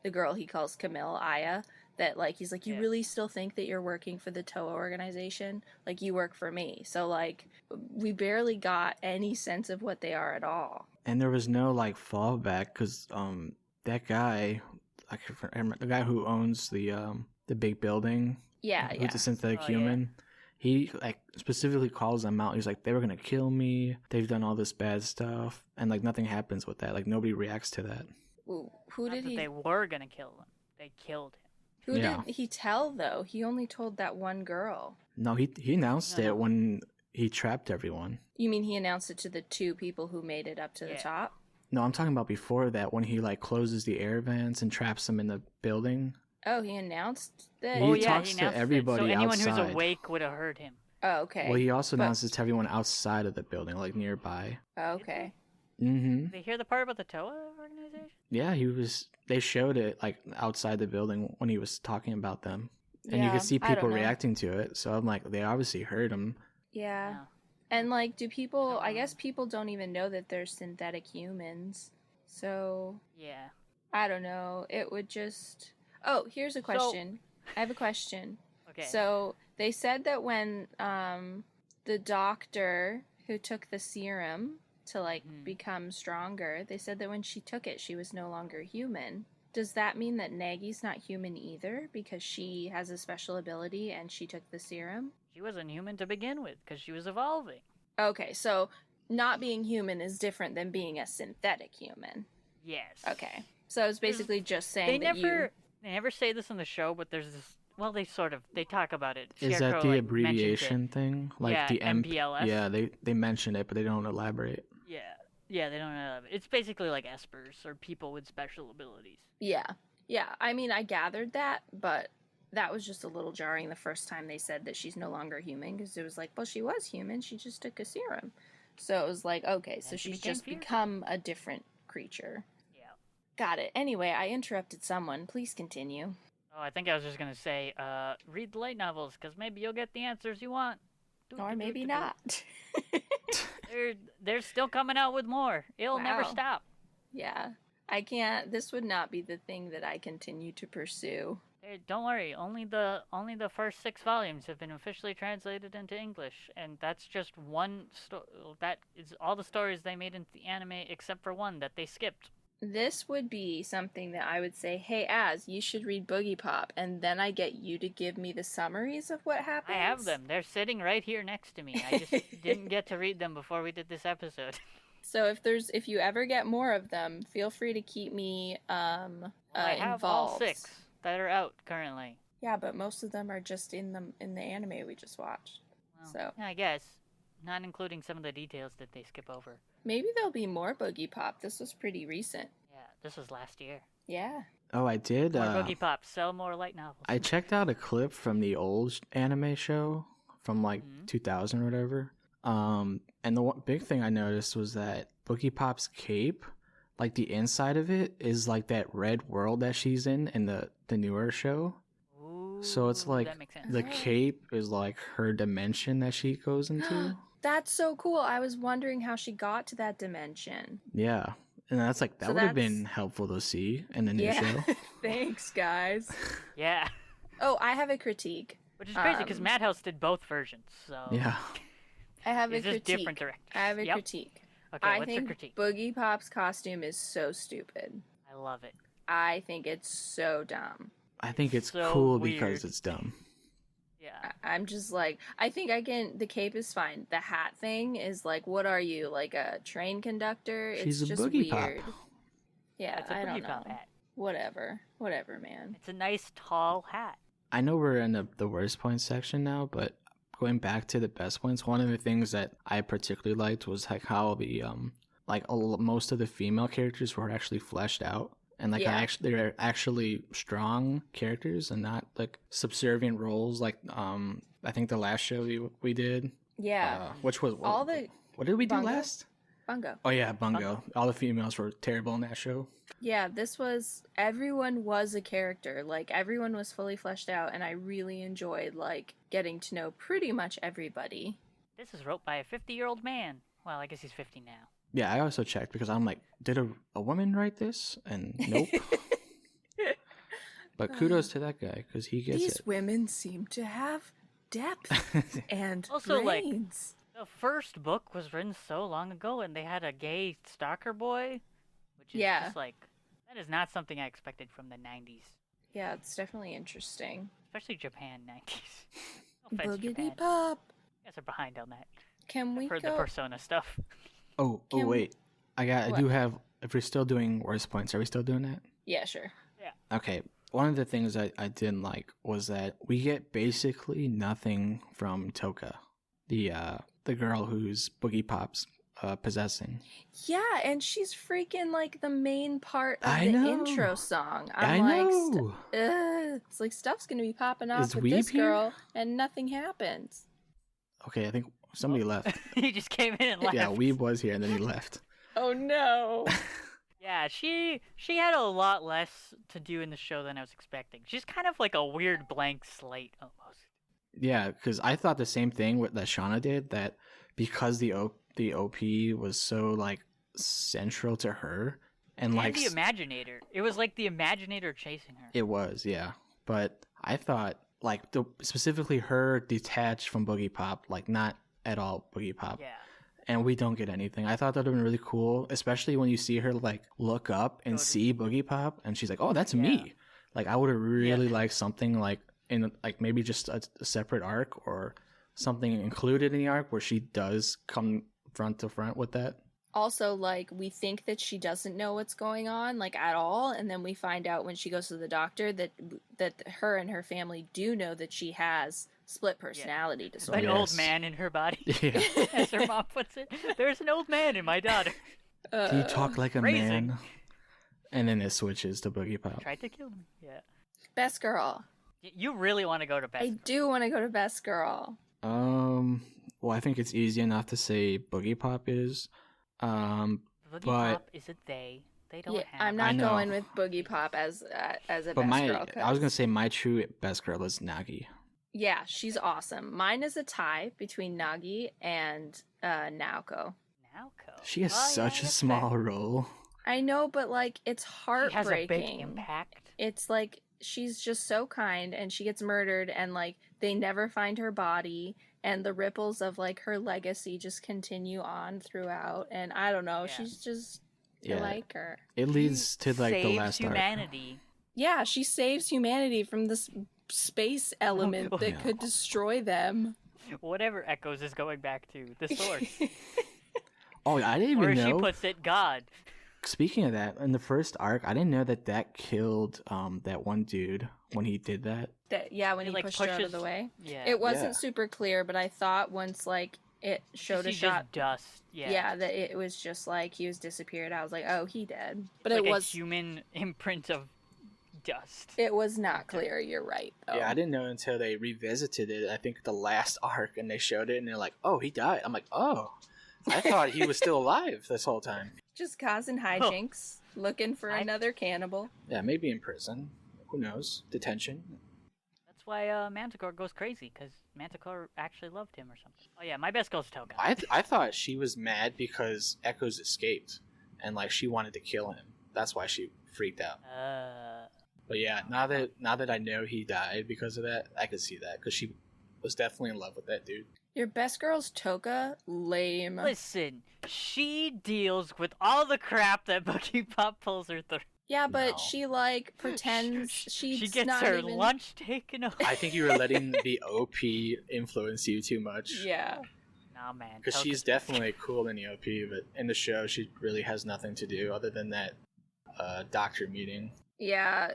C: the girl he calls Camille, Aya, that, like, he's like, you really still think that you're working for the Toa organization? Like, you work for me. So, like, we barely got any sense of what they are at all.
B: And there was no, like, fallback, because that guy, the guy who owns the big building, who's a synthetic human, he, like, specifically calls them out. He's like, they were going to kill me. They've done all this bad stuff. And, like, nothing happens with that. Like, nobody reacts to that.
C: Ooh, who
A: Not
C: did
A: that
C: he...
A: They were going to kill him. They killed him.
C: Who did he tell, though? He only told that one girl.
B: No, he announced it when he trapped everyone.
C: You mean he announced it to the 2 people who made it up to the top?
B: No, I'm talking about before that, when he, like, closes the air vents and traps them in the building.
C: Oh, he announced that?
B: He talks to everybody
A: so anyone
B: outside.
A: who's awake would have heard him.
C: Oh, okay.
B: Well, he also announces to everyone outside of the building, like, nearby.
C: Oh, okay.
B: Mm-hmm.
A: Did they hear the part about the Toa organization?
B: Yeah, they showed it, like, outside the building when he was talking about them. And you could see people reacting to it. So I'm like, they obviously heard him.
C: Yeah. And, like, I guess people don't even know that they're synthetic humans. So.
A: Yeah.
C: I don't know. It would just. Oh, here's a question. I have a question.
A: Okay.
C: So they said that when the doctor who took the serum to, like, become stronger, they said that when she took it, she was no longer human. Does that mean that Nagy's not human either because she has a special ability and she took the serum?
A: She wasn't human to begin with because she was evolving.
C: Okay, so not being human is different than being a synthetic human.
A: Yes.
C: Okay. So it's basically just saying
A: they never say this in the show, but there's this. Well, they talk about it.
B: Is
A: Scarecrow,
B: that the
A: like,
B: abbreviation thing? Like
A: yeah,
B: the
A: MPLS.
B: Yeah, they mention it, but they don't elaborate.
A: Yeah, they don't know. It's basically like espers or people with special abilities.
C: Yeah. I mean, I gathered that, but that was just a little jarring the first time they said that she's no longer human, because it was like, well, she was human. She just took a serum. So it was like, okay, so she's just become a different creature.
A: Yeah.
C: Got it. Anyway, I interrupted someone. Please continue.
A: Oh, I think I was just gonna say, read the light novels, because maybe you'll get the answers you want.
C: Or maybe not.
A: They're still coming out with more. It'll never stop.
C: Yeah. I can't. This would not be the thing that I continue to pursue.
A: Hey, don't worry. Only the first 6 volumes have been officially translated into English, and that's just one story. That is all the stories they made into the anime, except for one that they skipped.
C: This would be something that I would say, hey, you should read Boogiepop, and then I get you to give me the summaries of what happens.
A: I have them. They're sitting right here next to me. I just didn't get to read them before we did this episode.
C: So if you ever get more of them, feel free to keep me
A: I have
C: involved.
A: all 6 that are out currently.
C: Yeah, but most of them are just in the anime we just watched.
A: Well,
C: So
A: I guess, not including some of the details that they skip over.
C: maybe there'll be more Boogiepop. This was pretty recent.
A: Yeah, this was last year.
C: Yeah.
B: Oh, I did.
A: More Boogiepop, sell more light novels.
B: I checked out a clip from the old anime show from like 2000 or whatever. And the big thing I noticed was that Boogiepop's cape, like the inside of it, is like that red world that she's in the newer show.
A: Ooh,
B: So it's like
A: that makes sense.
B: the cape is like her dimension that she goes into.
C: That's so cool. I was wondering how she got to that dimension.
B: Yeah. And that's like, that
C: So
B: would have
C: that's-
B: been helpful to see in the new
C: Yeah.
B: show.
C: Thanks, guys.
A: Yeah,
C: Oh, I have a critique.
A: which is crazy because Madhouse did both versions, so...
B: Yeah.
C: I have a
A: It's just
C: critique.
A: different directors.
C: I have a
A: Yep.
C: critique.
A: Okay,
C: I
A: what's your
C: think
A: critique?
C: Boogiepop's costume is so stupid.
A: I love it.
C: I think it's so dumb.
B: I think it's
A: So
B: cool
A: weird.
B: because it's dumb.
A: Yeah.
C: I'm just like, I think the cape is fine. The hat thing is like, what are you, like a train conductor?
B: She's
C: it's
B: a
C: just
B: Boogiepop.
C: weird. Yeah,
A: It's a
C: I don't
A: Boogiepop
C: know.
A: hat.
C: Whatever, man.
A: It's a nice, tall hat.
B: I know we're in the worst points section now, but going back to the best points, one of the things that I particularly liked was like how the most of the female characters were actually fleshed out, and like
C: Yeah.
B: they're actually strong characters and not like subservient roles. Like I think the last show we did,
C: Yeah,
B: which was
C: all the
B: what did we do
C: Bungo?
B: last?
C: Bungo.
B: Oh yeah, Bungo. All the females were terrible in that show.
C: Yeah, everyone was a character. Like, everyone was fully fleshed out, and I really enjoyed, like, getting to know pretty much everybody.
A: This is wrote by a 50-year-old man. Well, I guess he's 50 now.
B: Yeah, I also checked because I'm like, did a woman write this? And nope. But kudos to that guy because he gets
C: These
B: it.
C: women seem to have depth and
A: Also, like,
C: brains.
A: The first book was written so long ago, and they had a gay stalker boy, which is
C: Yeah.
A: just like, that is not something I expected from the 90s.
C: Yeah, it's definitely interesting.
A: Especially Japan 90s. No offense, Japan. You
C: Boogiepop.
A: guys are behind on that.
C: Can we
A: I've heard
C: go?
A: the Persona stuff.
B: Oh,
C: Can-
B: wait. I
C: What?
B: do have, if we're still doing worst points, are we still doing that?
C: Yeah, sure.
B: Okay. One of the things I didn't like was that we get basically nothing from Toka, the girl who's Boogiepop's possessing.
C: Yeah, and she's freaking like the main part of
B: I
C: the
B: know.
C: intro song.
B: I
C: I'm like,
B: know.
C: it's like stuff's gonna be popping off
B: Is
C: with
B: Weeb
C: this
B: here?
C: girl, and nothing happens.
B: Okay, I think somebody left.
A: He just came in and left.
B: Yeah, Weeb was here and then he left.
C: Oh no!
A: Yeah, she had a lot less to do in the show than I was expecting. She's kind of like a weird blank slate almost.
B: Yeah, because I thought the same thing that Shauna did, that because the OP was so like central to her and like
A: the Imaginator. It was like the Imaginator chasing her.
B: it was, yeah. But I thought like specifically her detached from Boogiepop, like not at all Boogiepop.
A: Yeah.
B: And we don't get anything. I thought that would have been really cool, especially when you see her like look up and see Boogiepop and she's like, "Oh, that's me." Like I would have really liked something like in like maybe just a separate arc or something included in the arc where she does come front to front with that.
C: Also, like, we think that she doesn't know what's going on, like, at all, and then we find out when she goes to the doctor that her and her family do know that she has split personality disorder.
A: An old man in her body.
B: Yeah.
A: As her mom puts it. There's an old man in my daughter.
B: Do you talk like a
A: Phrasing.
B: man? And then it switches to Boogiepop.
A: Tried to kill me. Yeah.
C: Best girl.
A: You really want to go to best.
C: I do want to go to best girl.
B: Well, I think it's easy enough to say Boogiepop is.
A: Boogie
B: but-
A: Pop is a they. They don't
C: Yeah,
A: have.
C: I'm
B: I
C: not
B: know.
C: going with Boogiepop as a
B: But
C: best girl.
B: I was gonna say my true best girl is Nagi.
C: Yeah, she's awesome. Mine is a tie between Nagi and Naoko.
A: Naoko.
B: She has
A: Oh, yeah,
B: such a
A: that's
B: small
A: fair.
B: role.
C: I know, but like it's
A: She
C: heartbreaking.
A: has a big impact.
C: It's like she's just so kind and she gets murdered and like they never find her body and the ripples of like her legacy just continue on throughout and I don't know,
A: Yeah.
C: she's just to like her.
B: It leads to like the
A: Saves
B: last
A: humanity.
C: Yeah, she saves humanity from this space element
A: Oh,
C: that
B: yeah.
C: could destroy them.
A: Whatever Echoes is going back to, the source.
B: arc. Oh, I didn't
A: Or
B: even
A: as she
B: know.
A: puts it, God.
B: Speaking of that, in the first arc, I didn't know that killed that one dude when he did that.
C: When he
A: like,
C: pushed her out of
A: pushes-
C: the way.
A: Yeah.
C: It wasn't
B: Yeah.
C: super clear, but I thought once like it showed a
A: She's
C: shot,
A: just dust.
C: yeah, that it was just like he was disappeared. I was like, oh, he dead. But
A: Like
C: it
A: a
C: was
A: human imprint of dust.
C: it was not clear. You're right. Though.
B: Yeah, I didn't know until they revisited it. I think the last arc, and they showed it, and they're like, "Oh, he died." I'm like, "Oh, I thought he was still alive this whole time."
C: Just causing hijinks, looking for another cannibal.
B: Yeah, maybe in prison. Who knows? Detention.
A: That's why Manticore goes crazy, because Manticore actually loved him or something. Oh yeah, my best girl's Toga.
B: I thought she was mad because Echoes escaped, and like she wanted to kill him. That's why she freaked out. But yeah, now that I know he died because of that, I could see that because she was definitely in love with that dude.
C: Your best girl's Toka? Lame.
A: Listen, she deals with all the crap that Boogiepop pulls her through.
C: Yeah, but
B: No.
C: she like pretends she's
A: She gets
C: not
A: her
C: even...
A: lunch taken away.
B: I think you were letting the OP influence you too much.
C: Yeah.
A: Nah, man.
B: Because
A: Toga's-
B: she's definitely cool in the OP, but in the show, she really has nothing to do other than that doctor meeting.
C: Yeah,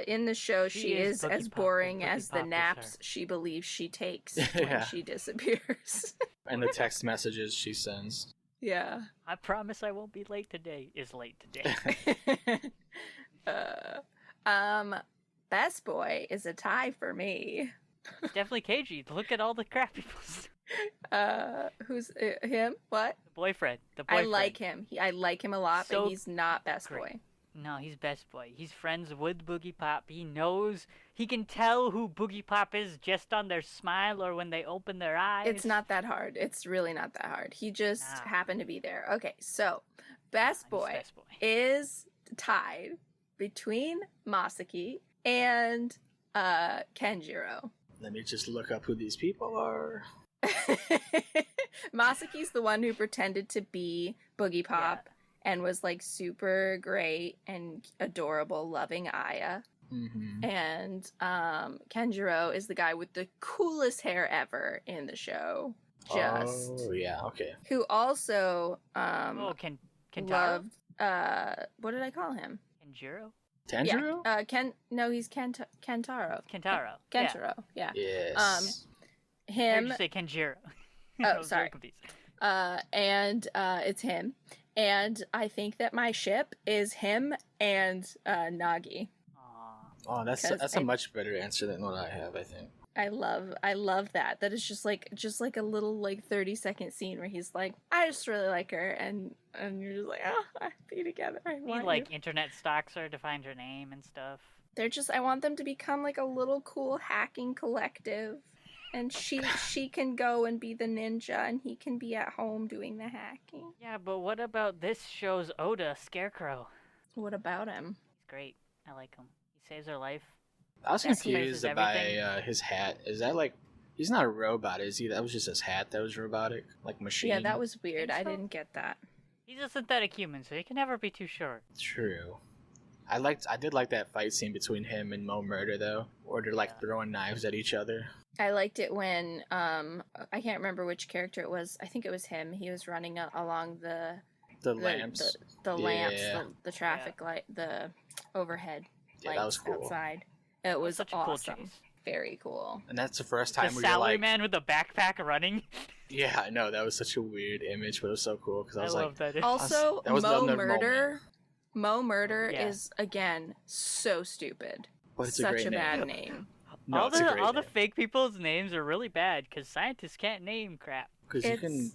C: in the show,
A: She
C: she
A: is
C: is as
A: Boogiepop,
C: boring
A: and
C: as the
A: Boogiepop is
C: naps
A: her.
C: she believes she takes when
B: Yeah.
C: she disappears.
B: And the text messages she sends.
C: Yeah.
A: I promise I won't be late today. Is late today.
C: Best boy is a tie for me.
A: Definitely cagey. Look at all the crap he pulls.
C: Who's him? What?
A: The boyfriend.
C: I like him. I like him a lot,
A: So
C: but he's not best
A: great.
C: boy.
A: No, he's best boy. He's friends with Boogiepop. He knows. He can tell who Boogiepop is just on their smile or when they open their eyes.
C: It's not that hard. It's really not that hard. He just
A: Nah.
C: happened to be there. Okay, so best
A: He's
C: boy
A: best boy.
C: is tied between Masaki and Kenjiro.
B: Let me just look up who these people are.
C: Masaki's the one who pretended to be Boogiepop
A: Yeah.
C: and was like super great and adorable, loving Aya.
B: Mm-hmm.
C: And Kenjiro is the guy with the coolest hair ever in the show. Just
B: Oh, yeah, okay.
C: who also
A: Oh, Kentaro?
C: loved what did I call him?
A: Kenjiro?
B: Tanjiro?
C: Yeah, he's Kentaro.
A: Kentaro.
C: Kentaro, yeah.
B: Yes.
A: I heard
C: Him
A: you say Kenjiro.
C: Oh,
A: I was very
C: sorry.
A: confused.
C: and it's him. And I think that my ship is him and Nagi.
A: Aw.
B: Oh, that's
C: 'cause
B: a
C: I-
B: much better answer than what I have, I think.
C: I love that. That is just like a little like 30-second scene where he's like, I just really like her, and you're just like, oh, I'd be together. I
A: He
C: want
A: like
C: you.
A: internet stalks her to find her name and stuff.
C: They're just I want them to become like a little cool hacking collective. And she can go and be the ninja and he can be at home doing the hacking.
A: Yeah, but what about this show's Oda, Scarecrow?
C: What about him?
A: He's great. I like him. He saves her life.
B: I was
A: Sacrifices
B: confused
A: everything.
B: by his hat. Is that like... He's not a robot, is he? That was just his hat that was robotic? Like machine?
C: Yeah, that was weird.
A: Think
C: I
A: so?
C: didn't get that.
A: He's a synthetic human, so he can never be too sure.
B: True. I did like that fight scene between him and Mo Murder, though. Where they're like
A: Yeah.
B: throwing knives at each other.
C: I liked it when I can't remember which character it was. I think it was him. He was running along the
B: Lamps.
C: the lamps,
B: Yeah.
C: the traffic light, the overhead
B: Yeah,
C: lights
B: that was cool.
C: outside. It was
A: Such a cool
C: awesome.
A: chase.
C: Very cool.
B: And that's the first
A: The
B: time where you're
A: salary
B: like...
A: man with a backpack running.
B: Yeah, I know. That was such a weird image, but it was so cool. Because I
A: I
B: was
A: love
B: like...
A: that.
C: Also,
B: that was
C: Mo
B: the
C: Murder. Mo Murder
A: Yeah.
C: is again so stupid.
B: But it's a
C: Such
B: great
C: a
B: name.
C: bad name.
B: No,
A: all
B: it's a
A: the
B: great
A: all the
B: name.
A: fake people's names are really bad because scientists can't name crap.
B: Because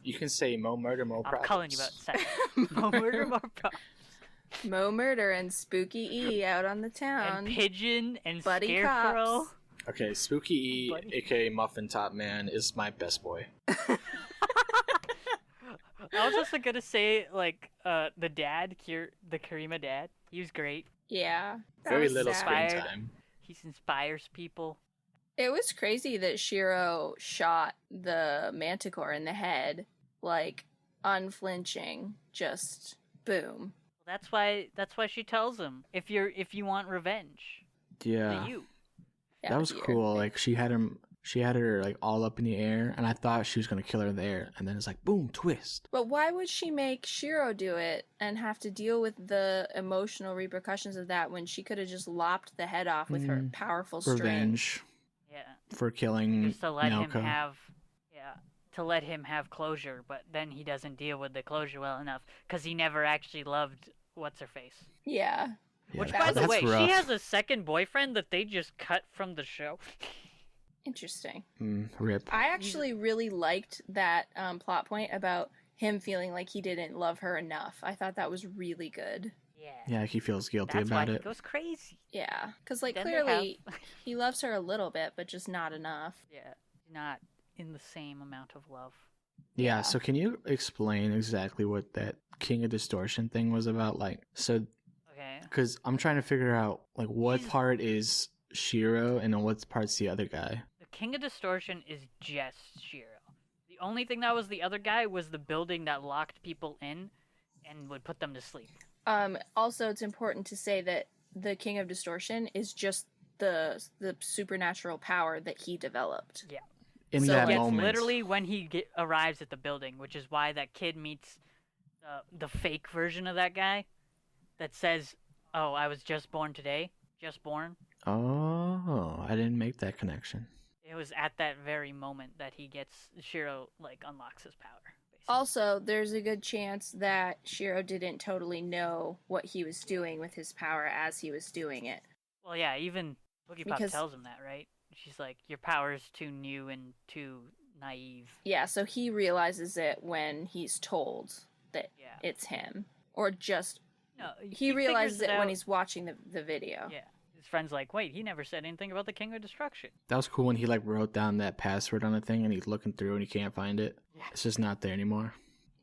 B: you can say Mo Murder, Mo
A: I'm
B: Problems.
A: calling you about science. More murder, more problems.
C: Mo Murder and Spooky E out on the town.
A: And Pigeon and
C: Buddy
A: Scarecrow.
C: cops.
B: Okay, Spooky E,
A: Buddy.
B: aka Muffin Top Man, is my best boy.
A: I was also gonna say like the dad, the Karima dad. He was great.
C: Yeah. that
B: Very
C: was
B: little
C: sad.
B: screen
A: Inspired.
B: time.
A: He inspires people.
C: It was crazy that Shiro shot the Manticore in the head, like unflinching, just boom.
A: That's why she tells him, if you want revenge,
B: Yeah,
A: you.
C: Yeah,
B: that was
C: the
B: cool.
C: ear.
B: Like she had her like all up in the air, and I thought she was gonna kill her there, and then it's like boom, twist.
C: But why would she make Shiro do it and have to deal with the emotional repercussions of that when she could have just lopped the head off with her powerful string?
B: Revenge
A: Yeah.
B: for killing
A: Just to let him
B: Naoko.
A: have, to let him have closure, but then he doesn't deal with the closure well enough because he never actually loved what's her face.
C: Yeah.
B: Yeah,
A: Which,
C: that
A: by
C: was-
A: the
B: that's
A: way,
B: rough.
A: she has a second boyfriend that they just cut from the show.
C: Interesting.
B: Rip.
C: I actually really liked that plot point about him feeling like he didn't love her enough. I thought that was really good.
A: Yeah.
B: Yeah, he feels guilty
A: That's why
B: about
A: he
B: it.
A: goes crazy.
C: Yeah, because like
A: Then they
C: clearly
A: have-
C: he loves her a little bit, but just not enough.
A: Yeah. Not in the same amount of love.
B: Yeah,
C: Yeah.
B: so can you explain exactly what that King of Distortion thing was about? Like, so,
A: Okay.
B: because I'm trying to figure out, like, what
A: He's-
B: part is Shiro and then what part's the other guy?
A: The King of Distortion is just Shiro. The only thing that was the other guy was the building that locked people in and would put them to sleep.
C: Also, it's important to say that the King of Distortion is just the supernatural power that he developed.
A: Yeah.
B: In
C: So
B: that
C: it's
B: moment.
A: Literally when he arrives at the building, which is why that kid meets the fake version of that guy that says, "Oh, I was just born today, just born."
B: Oh, I didn't make that connection.
A: It was at that very moment that he gets Shiro unlocks his power. Basically.
C: Also, there's a good chance that Shiro didn't totally know what he was doing with his power as he was doing it.
A: Well, yeah, even Boogiepop
C: Because-
A: tells him that, right? She's like, "Your power is too new and too naive."
C: Yeah, so he realizes it when he's told that
A: Yeah.
C: it's him. Or just,
A: No,
C: he realizes
A: figures
C: it when
A: out-
C: he's watching the video.
A: Yeah. His friend's like, "Wait, he never said anything about the King of Destruction."
B: That was cool when he, like, wrote down that password on the thing and he's looking through and he can't find it.
A: Yeah.
B: It's just not there anymore.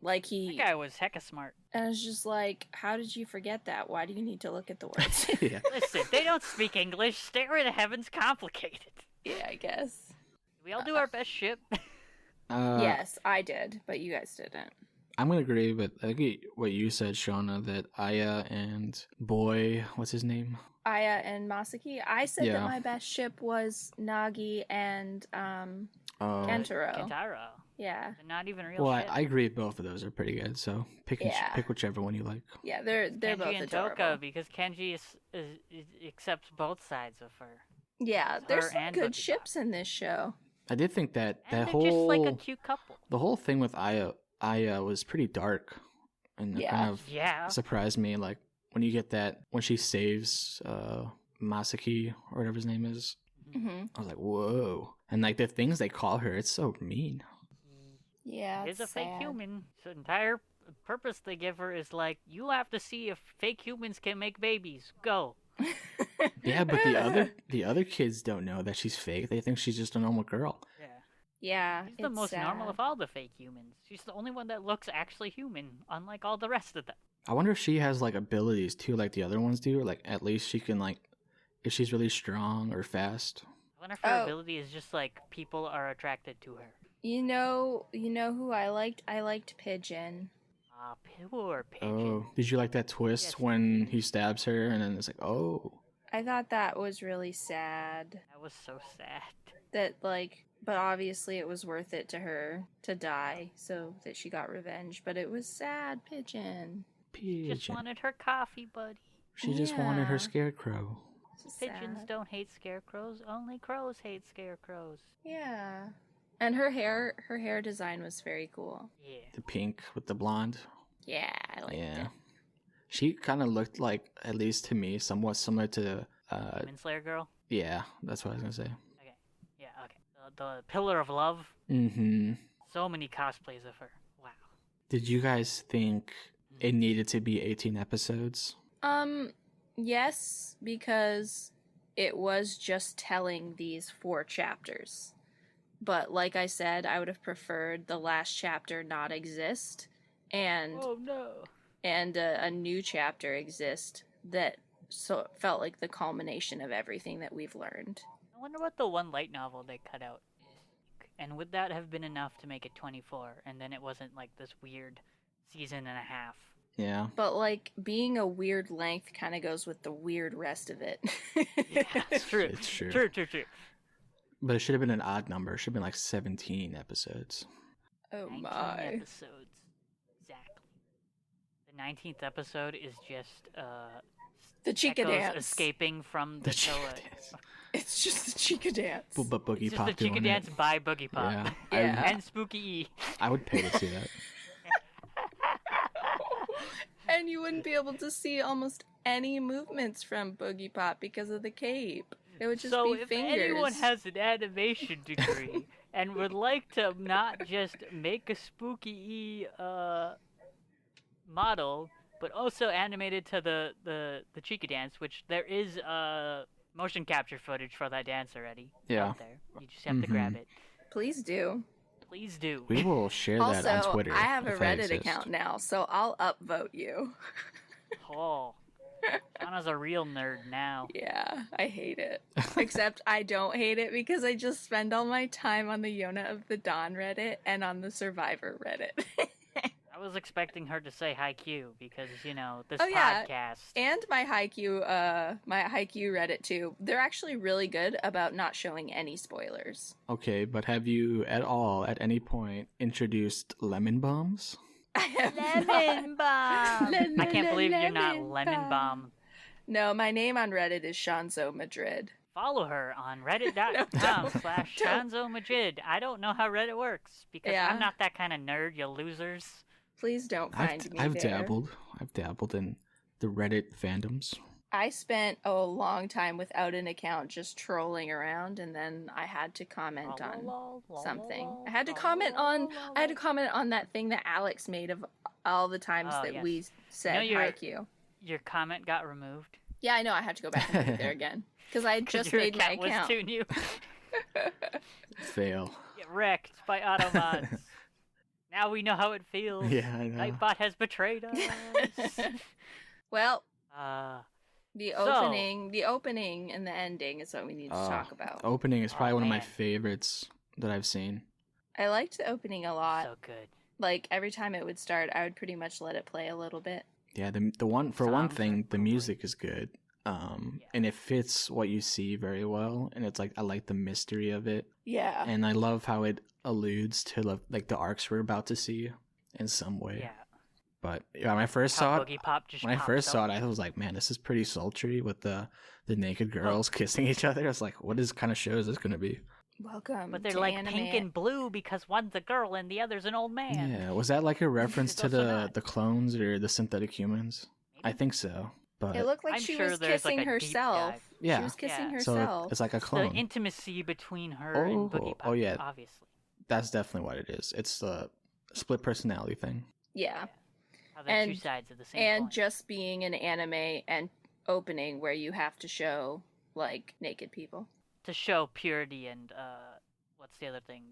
C: Like
A: That
C: he,
A: guy was hecka smart.
C: and it's just like, how did you forget that? Why do you need to look at the words?
B: Yeah.
A: Listen, they don't speak English. Stairway to Heaven's complicated.
C: Yeah, I guess.
A: We all do our best shit.
C: Yes, I did, but you guys didn't.
B: I'm gonna agree, but I think what you said, Shauna, that Aya and Boy, what's his name?
C: Aya and Masaki. I said
B: Yeah.
C: that my best ship was Nagi and
B: Oh,
C: Kentaro.
A: Kentaro.
C: Yeah,
A: They're not even real
B: well,
A: shit.
B: I agree. Both of those are pretty good. So pick
C: Yeah.
B: pick whichever one you like.
C: yeah, they're
A: Kenji
C: both
A: and
C: adorable.
A: Toka, because Kenji accepts both sides of her.
C: Yeah,
A: Her
C: there's some
A: and
C: good
A: Boogiepop.
C: ships in this show.
B: I did think that
A: And
B: that
A: they're
B: whole
A: just like a cute couple.
B: the whole thing with Aya was pretty dark, and it
C: Yeah.
B: kind of
A: Yeah.
B: surprised me. Like when you get that when she saves Masaki or whatever his name is,
C: Hmm.
B: I was like, whoa! And like the things they call her, it's so mean.
C: Yeah,
A: Is a
C: it's
A: fake
C: sad.
A: human. The entire purpose they give her is like, you have to see if fake humans can make babies. Go.
B: Yeah, but the other kids don't know that she's fake. They think she's just a normal girl.
A: Yeah.
C: Yeah,
A: She's the
C: it's
A: most normal
C: sad.
A: of all the fake humans. She's the only one that looks actually human, unlike all the rest of them.
B: I wonder if she has like abilities too, like the other ones do. Like at least she can like, if she's really strong or fast.
A: I wonder if her
C: Oh.
A: ability is just like people are attracted to her.
C: You know who I liked? I liked Pigeon.
A: Ah, poor pigeon.
B: Oh, did you like that twist
A: Yes.
B: when he stabs her and then it's like, oh,
C: I thought that was really sad.
A: That was so sad.
C: That but obviously it was worth it to her to die so that she got revenge. But it was sad, Pigeon.
B: pigeon.
A: Just wanted her coffee, buddy.
B: She just wanted her
C: Yeah.
B: scarecrow.
C: It's
A: Pigeons
C: sad.
A: don't hate scarecrows. Only crows hate scarecrows.
C: Yeah. And her hair design was very cool.
A: Yeah.
B: The pink with the blonde.
C: Yeah, I liked
B: Yeah.
C: it.
B: She kind of looked like, at least to me, somewhat similar to,
A: Demon Slayer girl.
B: yeah, that's what I was gonna say.
A: Okay. Yeah. Okay. The Pillar of Love.
B: Mm-hmm.
A: So many cosplays of her. Wow.
B: Did you guys think it needed to be 18 episodes?
C: Yes, because it was just telling these 4 chapters. But like I said, I would have preferred the last chapter not exist and
A: Oh no.
C: a new chapter exist that felt like the culmination of everything that we've learned.
A: I wonder what the one light novel they cut out is. And would that have been enough to make it 24? And then it wasn't like this weird season and a half.
B: Yeah.
C: But like being a weird length kind of goes with the weird rest of it.
A: Yeah, it's true.
B: It's true.
A: True.
B: But it should have been an odd number. It should have been like 17 episodes.
C: Oh
A: 19
C: my.
A: episodes. Exactly. The 19th episode is just
C: The Chica
A: Echoes
C: dance.
A: escaping from the
B: The Chica
A: Toa.
B: dance.
C: It's just the Chica dance.
B: But Boogie
A: It's just
B: Pop
A: the Chica
B: doing
A: dance
B: it.
A: by Boogiepop.
B: Yeah.
C: Yeah.
A: And Spooky E.
B: I would pay to see that.
C: And you wouldn't be able to see almost any movements from Boogiepop because of the cape. It would just
A: So
C: be
A: if
C: fingers.
A: anyone has an animation degree and would like to not just make a Spooky E model, but also animate it to the Chica dance, which there is motion capture footage for that dance already
B: Yeah.
A: out there. You just have to grab it.
C: Please do.
A: Please do.
B: We will share that
C: Also,
B: on Twitter.
C: I have a
B: if that
C: Reddit
B: exists.
C: account now, so I'll upvote you.
A: Oh. Anna's a real nerd now.
C: Yeah, I hate it. Except I don't hate it because I just spend all my time on the Yona of the Dawn Reddit and on the Survivor Reddit.
A: I was expecting her to say Haikyuu because, you know, this
C: Oh, yeah.
A: podcast.
C: And my Haikyuu Reddit too. They're actually really good about not showing any spoilers.
B: Okay, but have you at all, at any point, introduced lemon bombs?
C: I have
A: Lemon Bomb! I can't believe you're not
C: Lemon
A: Lemon Bomb.
C: No, my name on Reddit is Shanzo Madrid.
A: Follow her on
C: No,
A: reddit.com/Shanzo Majid. I don't know how Reddit works because
C: Yeah.
A: I'm not that kind of nerd, you losers.
C: Please don't find me
B: I've
C: there.
B: dabbled. I've dabbled in the Reddit fandoms.
C: I spent a long time without an account just trolling around, and then I had to comment on something. I had to comment on that thing that Alex made of all the times
A: Oh,
C: that
A: yes.
C: we said
A: You know
C: Haikyuu.
A: Your comment got removed.
C: Yeah, I know. I had to go back and put it there again because I had
A: 'Cause
C: just
A: your
C: made my
A: account was
C: account.
A: too new.
B: Fail.
A: Get wrecked by Autobots. Now we know how it feels.
B: Yeah, I know.
A: Nightbot has betrayed us.
C: Well,
A: uh,
C: the
A: So-
C: opening, and the ending is what we need to talk about.
B: Opening is probably
A: Oh,
B: one of my
A: man.
B: favorites that I've seen.
C: I liked the opening a lot.
A: so good.
C: Like every time it would start, I would pretty much let it play a little bit.
B: Yeah, the one for one
A: Songs are
B: thing, the
A: great.
B: music is good. And it fits what you see very well, and it's like I like the mystery of it,
C: Yeah.
B: and I love how it alludes to like the arcs we're about to see in some way.
A: Yeah.
B: But yeah, when I first
A: How
B: saw it,
A: Boogiepop just
B: when I
A: pops
B: first saw
A: up.
B: it, I was like, man, this is pretty sultry with the naked girls kissing each other. I was like, what is kind of show is this gonna be?
C: Welcome.
A: But they're
C: to
A: like
C: anime.
A: pink and blue because one's a girl and the other's an old man.
B: Yeah, was that like a reference
A: It's
B: to
A: also not.
B: the clones or the synthetic humans? I
A: Maybe?
B: think so. But
C: It looked like
A: I'm
C: she
A: sure
C: was
A: there's, like,
C: kissing
A: a deep
C: herself.
A: dive.
B: yeah,
C: She was kissing
A: Yeah.
B: so
C: herself.
B: it's like a
A: The
B: clone.
A: intimacy between her and Boogiepop.
B: oh, yeah.
A: Obviously.
B: That's definitely what it is. It's the split personality thing.
C: Yeah.
A: How they're two
C: And-
A: sides of the same
C: And
A: coin.
C: just being an anime and opening where you have to show like naked people.
A: To show purity and what's the other thing?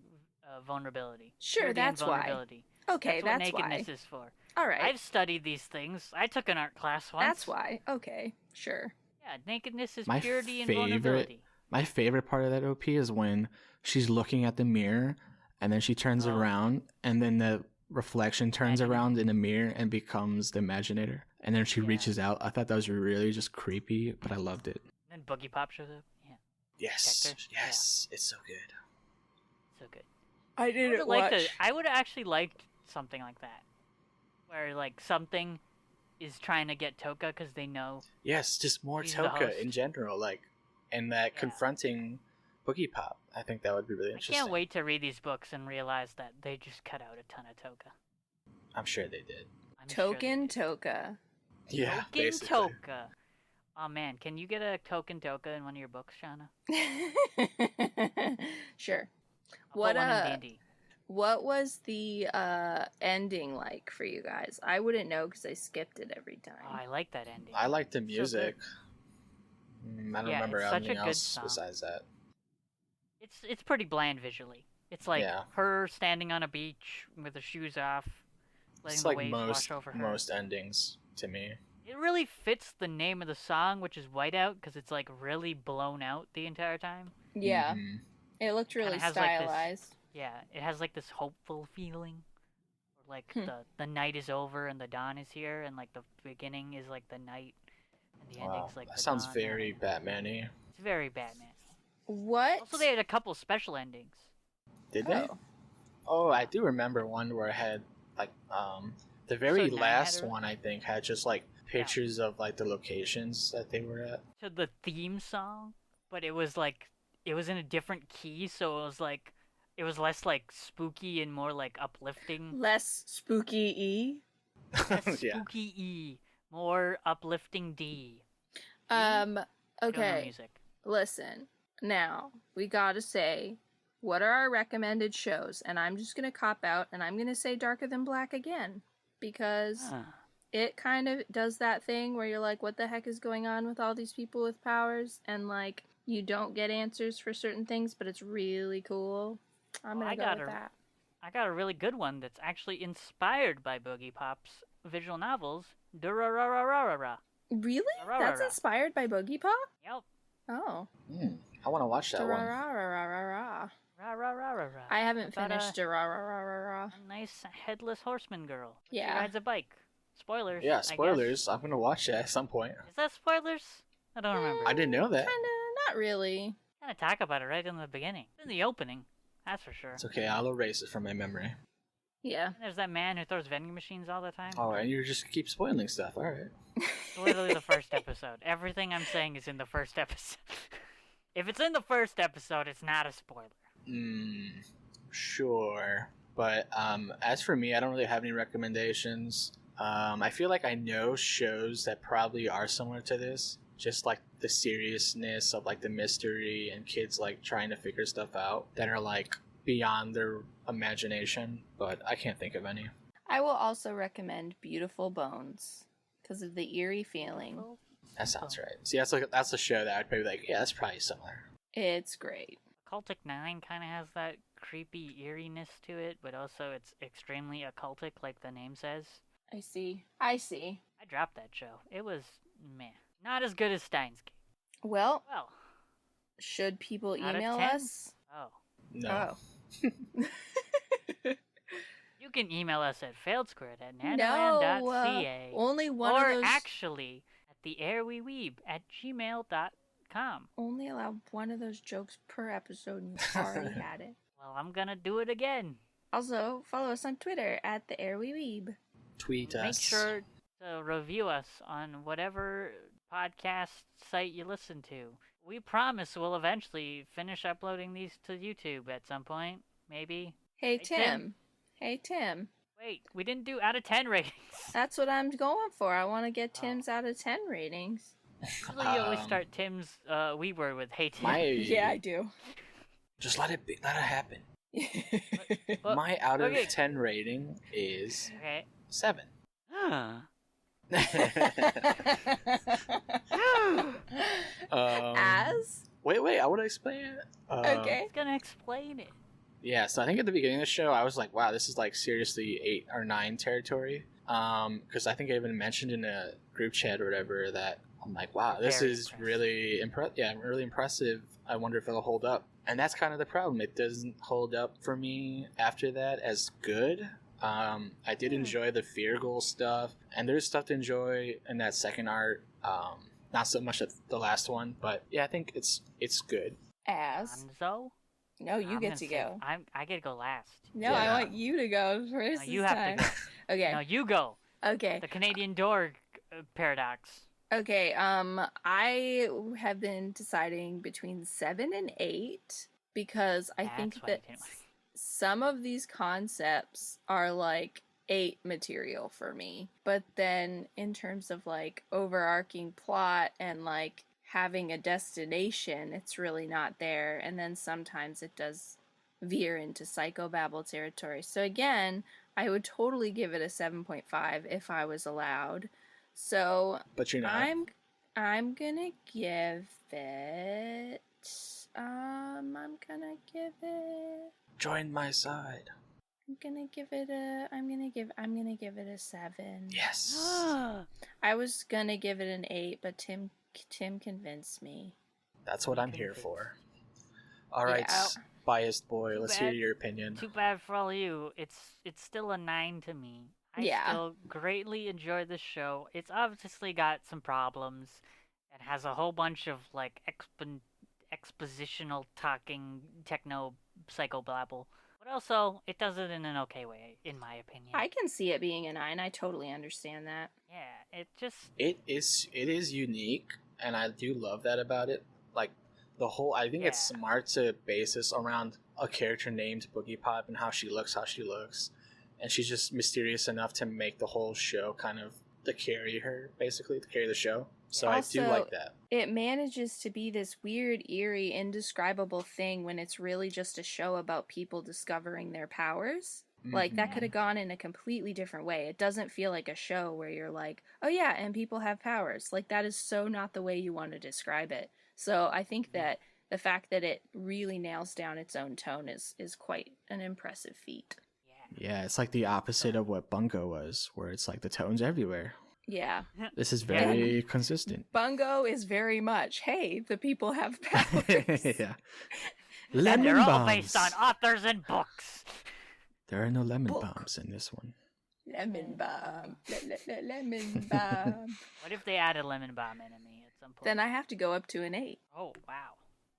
A: Vulnerability.
C: Sure,
A: Purity and
C: that's why.
A: vulnerability.
C: Okay,
A: That's what
C: that's why.
A: nakedness is for.
C: All right.
A: I've studied these things. I took an art class once.
C: That's why. Okay, sure.
A: Yeah, nakedness is
B: My
A: purity and
B: favorite-
A: vulnerability.
B: My favorite part of that OP is when she's looking at the mirror and then she turns
A: Oh.
B: around and then the reflection turns
A: Imaginator.
B: around in the mirror and becomes the Imaginator. And then she
A: Yeah.
B: reaches out. I thought that was really just creepy, but I loved it.
A: Then Boogiepop shows up. Yeah,
B: Yes.
A: Detector?
B: Yes. It's so good.
A: so good.
C: I didn't
A: I would have actually liked something like that, where like something is trying to get Toka because they know.
B: Yes, just more
A: He's the
B: Toka
A: host.
B: in general, like, and that
A: Yeah.
B: confronting Boogiepop. I think that would be really
A: I
B: interesting.
A: can't wait to read these books and realize that they just cut out a ton of Toka.
B: I'm sure they did.
A: I'm sure they
C: Token
A: did.
C: Toka.
B: Yeah,
A: Token
B: basically.
A: Toka. Oh man, can you get a Token Toka in one of your books, Shauna?
C: Sure.
A: I'll
C: What,
A: put one
C: uh,
A: in D&D.
C: What was the ending like for you guys? I wouldn't know because I skipped it every
A: Oh,
C: time.
A: I like that ending.
B: I like the
A: So good.
B: music. I don't
A: Yeah,
B: remember
A: it's such a
B: anything
A: good
B: else
A: song.
B: besides that.
A: It's pretty bland visually. It's like
B: Yeah.
A: her standing on a beach with her shoes off, letting
B: It's
A: the
B: like
A: waves wash over her.
B: most endings to me.
A: It really fits the name of the song, which is Whiteout, because it's like really blown out the entire time.
C: Yeah,
B: Mhm.
C: it looked really
A: has, like, this-
C: stylized.
A: Yeah, it has like this hopeful feeling, or Like
C: Hmm.
A: the night is over and the dawn is here, and like the beginning is like the night, and the
B: Wow,
A: ending's like
B: that
A: the
B: sounds
A: dawn.
B: very Batman-y.
A: It's very Batman.
C: What?
A: Also, they had a couple special endings.
B: Did they?
C: Oh.
B: Oh, I do remember one where it had like the very
A: Episode 9
B: last
A: had a-
B: one I think had just like pictures of like the locations that they were at.
A: To the theme song, but it was in a different key, so it was less like spooky and more like uplifting.
C: Less spooky
A: Less
B: Yeah.
A: spooky E, more uplifting D.
C: I
A: don't know
C: okay.
A: music.
C: Listen. Now, we got to say what are our recommended shows? And I'm just going to cop out and I'm going to say Darker Than Black again because
A: Huh.
C: it kind of does that thing where you're like, what the heck is going on with all these people with powers? And like, you don't get answers for certain things, but it's really cool. I'm
A: Well,
C: gonna go with that.
A: I got a really good one that's actually inspired by Boogiepop's visual novels. Durarararara.
C: Really? That's
A: Durarara.
C: inspired by Boogiepop?
A: Yep.
C: Oh.
B: I want to watch that one.
C: Durarararara.
A: Ra-ra-ra-ra-ra.
C: I haven't
A: About
C: finished Durarararara.
A: a nice headless horseman girl. She
C: Yeah.
A: rides a bike. Spoilers. I
B: Yeah,
A: guess.
B: spoilers. I'm gonna watch that at some point.
A: Is that spoilers? I don't remember.
B: I didn't know that.
C: Kinda, not really.
A: Kind of talk about it right in the beginning. In the opening. That's for sure.
B: It's okay. I'll erase it from my memory.
C: Yeah.
A: And there's that man who throws vending machines all the time.
B: Oh, and you just keep spoiling stuff. All right.
A: It's literally the first episode. Everything I'm saying is in the first episode. If it's in the first episode, it's not a spoiler.
B: Sure. But as for me, I don't really have any recommendations. I feel like I know shows that probably are similar to this. Just like the seriousness of like the mystery and kids like trying to figure stuff out that are like beyond their imagination. But I can't think of any.
C: I will also recommend Beautiful Bones because of the eerie feeling.
B: That sounds right. See, that's a show that I'd probably be like, yeah, that's probably similar.
C: It's great.
A: Cultic 9 kind of has that creepy eeriness to it, but also it's extremely occultic, like the name says.
C: I see. I see.
A: I dropped that show. It was meh. Not as good as Steins Gate.
C: Well,
A: Well,
C: should people
A: Out of
C: email
A: 10?
C: us?
A: oh.
B: No.
A: You can email us at failedsquared@nanoman.ca.
C: No, only one
A: or
C: of those.
A: actually at theairweweeb@gmail.com.
C: Only allow one of those jokes per episode, and you already had it.
A: Well, I'm gonna do it again.
C: Also, follow us on Twitter at the Airweeb.
B: Tweet
A: Make
B: us.
A: sure to review us on whatever podcast site you listen to. We promise we'll eventually finish uploading these to YouTube at some point. Maybe.
C: Hey,
A: Tim.
C: Tim. Hey, Tim.
A: Wait, we didn't do out of 10 ratings.
C: That's what I'm going for. I want to get Tim's out of 10 ratings.
A: Usually you always start Tim's Weeb word with "Hey Tim."
C: Yeah, I do.
B: Just let it be. Let it happen.
A: Well,
B: My out of
A: okay.
B: 10 rating is
A: Okay.
B: 7.
C: As?
B: Wait, I want to explain it.
C: Okay.
A: He's gonna explain it.
B: Yeah, so I think at the beginning of the show, I was like, wow, this is like seriously 8 or 9 territory. Because I think I even mentioned in a group chat or whatever that I'm like, wow, this
A: Very
B: is
A: impressive.
B: really really impressive. I wonder if it'll hold up. And that's kind of the problem. It doesn't hold up for me after that as good. I did enjoy the Fear Goal stuff, and there's stuff to enjoy in that second art. Not so much at the last one, but yeah, I think it's good.
C: As?
A: Hanzo?
C: No, you
A: I'm
C: get
A: gonna
C: to
A: say-
C: go.
A: I get to go last.
C: No,
B: Yeah.
C: I want you to go first.
A: No, you
C: this
A: have
C: time.
A: to go.
C: Okay.
A: No, you go.
C: Okay.
A: The Canadian door paradox.
C: Okay, I have been deciding between 7 and 8 because I think
A: That's why you
C: that
A: didn't like-
C: some of these concepts are like 8 material for me. But then in terms of like overarching plot and like having a destination, it's really not there. And then sometimes it does veer into psychobabble territory. So again, I would totally give it a 7.5 if I was allowed. So
B: But you're not.
C: I'm gonna give it. I'm gonna give it.
B: Join my side.
C: I'm gonna give it a 7.
B: Yes.
C: I was gonna give it an 8, but Tim convinced me.
B: That's what I'm here for. All right,
C: Yeah.
B: biased boy.
A: Too
B: Let's
A: bad.
B: hear your opinion.
A: Too bad for all you. It's still a 9 to me. I
C: Yeah.
A: still greatly enjoy this show. It's obviously got some problems. It has a whole bunch of like expositional talking techno psychobabble. But also, it does it in an okay way, in my opinion.
C: I can see it being a 9. I totally understand that.
A: Yeah, it just
B: It is unique, and I do love that about it. Like the whole, I think it's
A: Yeah.
B: smart to base this around a character named Boogiepop and how she looks, and she's just mysterious enough to make the whole show kind of to carry her, basically to carry the show. So I do
C: Also,
B: like that.
C: It manages to be this weird, eerie, indescribable thing when it's really just a show about people discovering their powers. Like, that
B: Mhm.
C: could have gone in a completely different way. It doesn't feel like a show where you're like, oh yeah, and people have powers. Like, that is so not the way you want to describe it. So I think that the fact that it really nails down its own tone is quite an impressive feat.
B: Yeah, it's like the opposite of what Bungo was, where it's like the tones everywhere.
C: Yeah.
B: This is very consistent.
C: Bungo is very much, hey, the people have powers.
B: Yeah.
A: And
B: Lemon
A: they're all
B: bombs.
A: based on authors and books.
B: There are no lemon
C: Book.
B: bombs in this one.
C: Lemon bomb. Lemon bomb.
A: What if they add a lemon bomb enemy at some point?
C: Then I have to go up to an 8.
A: Oh wow,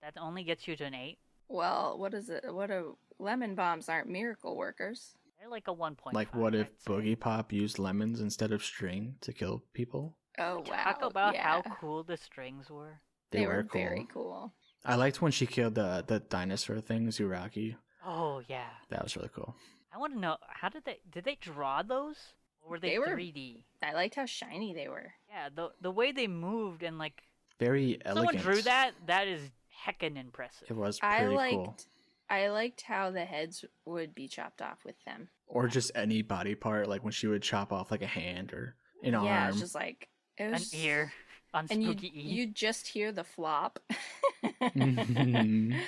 A: that only gets you to an 8.
C: Well, what is it? What are lemon bombs aren't miracle workers?
A: They're like a 1.5.
B: Like, what if
A: I'd say.
B: Boogiepop used lemons instead of string to kill people?
C: Oh wow.
A: Talk about
C: yeah.
A: how cool the strings were.
C: They
B: were
C: were
B: cool.
C: very cool.
B: I liked when she killed the dinosaur thing, Zuraki.
A: Oh yeah.
B: That was really cool.
A: I want to know, how did they draw those, or were they
C: They were-
A: 3D?
C: I liked how shiny they were.
A: Yeah, the way they moved and like
B: Very
A: someone
B: elegant.
A: drew that. That is heckin' impressive.
B: It was
C: I
B: pretty
C: liked
B: cool.
C: I liked how the heads would be chopped off with them.
B: Or just any body part, like when she would chop off like a hand or an
C: Yeah,
B: arm.
C: it's just like it
A: An
C: was
A: ear on
C: and
A: Spooky E.
C: you just hear the flop.
B: Mhm.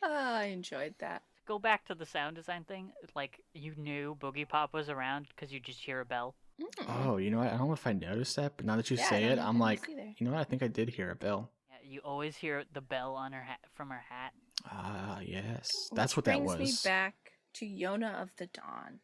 C: Oh, I enjoyed that.
A: Go back to the sound design thing. Like you knew Boogiepop was around because you just hear a bell.
B: Oh, you know what? I don't know if I noticed that, but now that you
C: Yeah, I
B: say
C: don't
B: it,
C: know
B: I'm
C: if I
B: like,
C: noticed either.
B: you know what? I think I did hear a bell.
A: Yeah, you always hear the bell on her hat from her hat.
B: Ah, yes.
C: Which
B: That's what that was.
C: brings me back to Yona of the Dawn,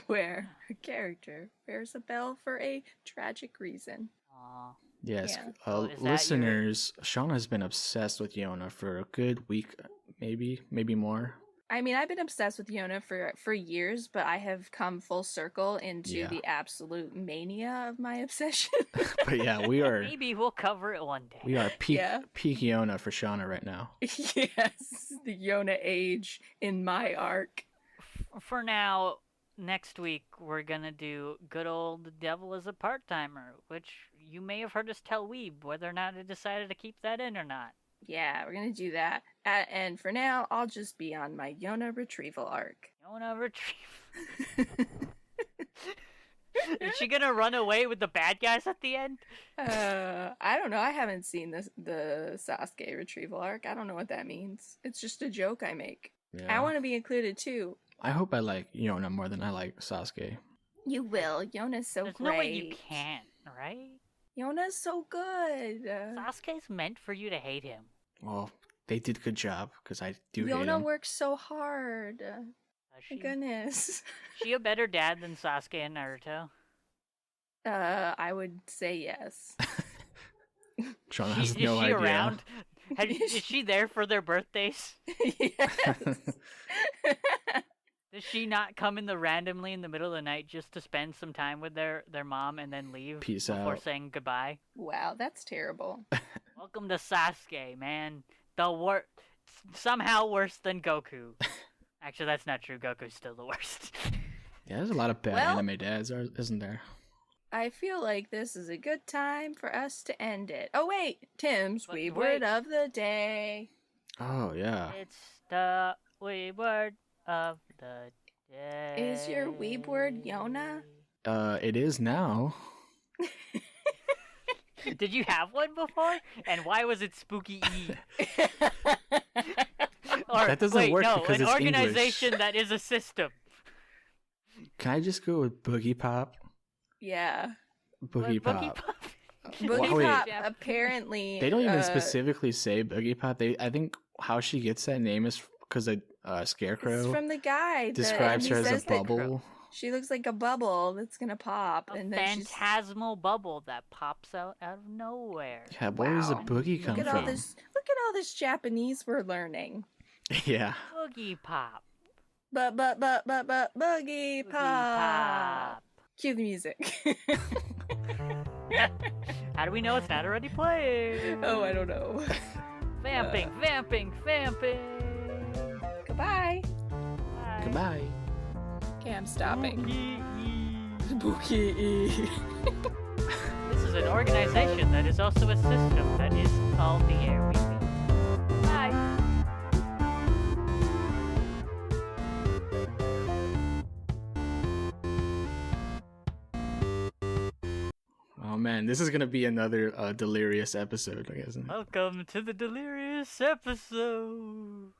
C: where her character bears a bell for a tragic reason.
A: Aw.
B: Yes.
C: Yeah.
A: Oh, is that
B: Listeners, Shauna has been obsessed with Yona for a good week, maybe more.
C: I mean, I've been obsessed with Yona for years, but I have come full circle into
B: Yeah.
C: the absolute mania of my obsession.
B: But yeah, we are
A: Maybe we'll cover it one day.
B: peak
C: Yeah.
B: peak Yona for Shauna right now.
C: Yes, the Yona age in my arc.
A: For now, next week we're gonna do good old The Devil is a Part-Timer, which you may have heard us tell Weeb whether or not I decided to keep that in or not.
C: Yeah, we're gonna do that. And for now, I'll just be on my Yona retrieval arc.
A: Yona retrieve. Is she gonna run away with the bad guys at the end?
C: I don't know. I haven't seen the Sasuke retrieval arc. I don't know what that means. It's just a joke I make.
B: Yeah.
C: I want to be included too.
B: I hope I like Yona more than I like Sasuke.
C: You will. Yona's so
A: There's
C: great.
A: no way you can't, right?
C: Yona's so good.
A: Sasuke's meant for you to hate him.
B: Well, they did a good job because I do hate
C: Yona
B: him.
C: works so hard.
A: Does
C: My
A: she?
C: goodness.
A: She a better dad than Sasuke and Naruto?
C: I would say yes.
B: Shauna has
A: Is
B: no
A: she
B: idea.
A: around? Is she there for their birthdays?
C: Yes.
A: Does she not come randomly in the middle of the night just to spend some time with their mom and then leave
B: Peace
A: before
B: out.
A: saying goodbye?
C: Wow, that's terrible.
A: Welcome to Sasuke, man. The somehow worse than Goku. Actually, that's not true. Goku's still the worst.
B: Yeah, there's a lot of bad
C: Well-
B: anime dads, isn't there?
C: I feel like this is a good time for us to end it. Oh wait, Tim's
A: But
C: wee
A: wait.
C: word of the day.
B: Oh yeah.
A: It's the wee word of the day.
C: Is your weeb word Yona?
B: It is now.
A: Did you have one before? And why was it Spooky E? Or,
B: That doesn't
A: wait,
B: work
A: no,
B: because
A: an
B: it's
A: organization
B: English.
A: that is a system.
B: Can I just go with Boogiepop?
C: Yeah.
B: Boogiepop.
C: Boogie
B: wait.
C: Pop apparently
B: They don't even
C: uh,
B: specifically say Boogiepop. I think how she gets that name is because a Scarecrow
C: It's from the guy.
B: describes
C: he
B: her as
C: says
B: a
C: that
B: bubble.
C: she looks like a bubble that's gonna pop,
A: A
C: and then
A: phantasmal bubble that pops out of nowhere.
B: Yeah, where does a
C: Wow.
B: boogie come
C: Look at
B: from?
C: all this! Look at all this Japanese we're learning.
B: Yeah.
A: Boogiepop.
C: Boogie pop. Cue the music.
A: How do we know it's not already playing?
C: Oh, I don't know.
A: Vamping.
C: Goodbye.
A: Bye.
B: Goodbye.
C: Okay, I'm stopping.
A: Boogie.
C: Boogie.
A: This is an organization that is also a system that is called the Air Weeb. Bye.
B: Oh man, this is gonna be another delirious episode, I guess. Isn't it?
A: Welcome to the delirious episode.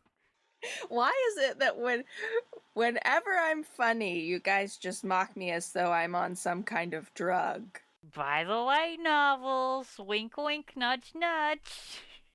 C: Why is it that whenever I'm funny, you guys just mock me as though I'm on some kind of drug?
A: Buy the light novels. Wink, wink, nudge, nudge.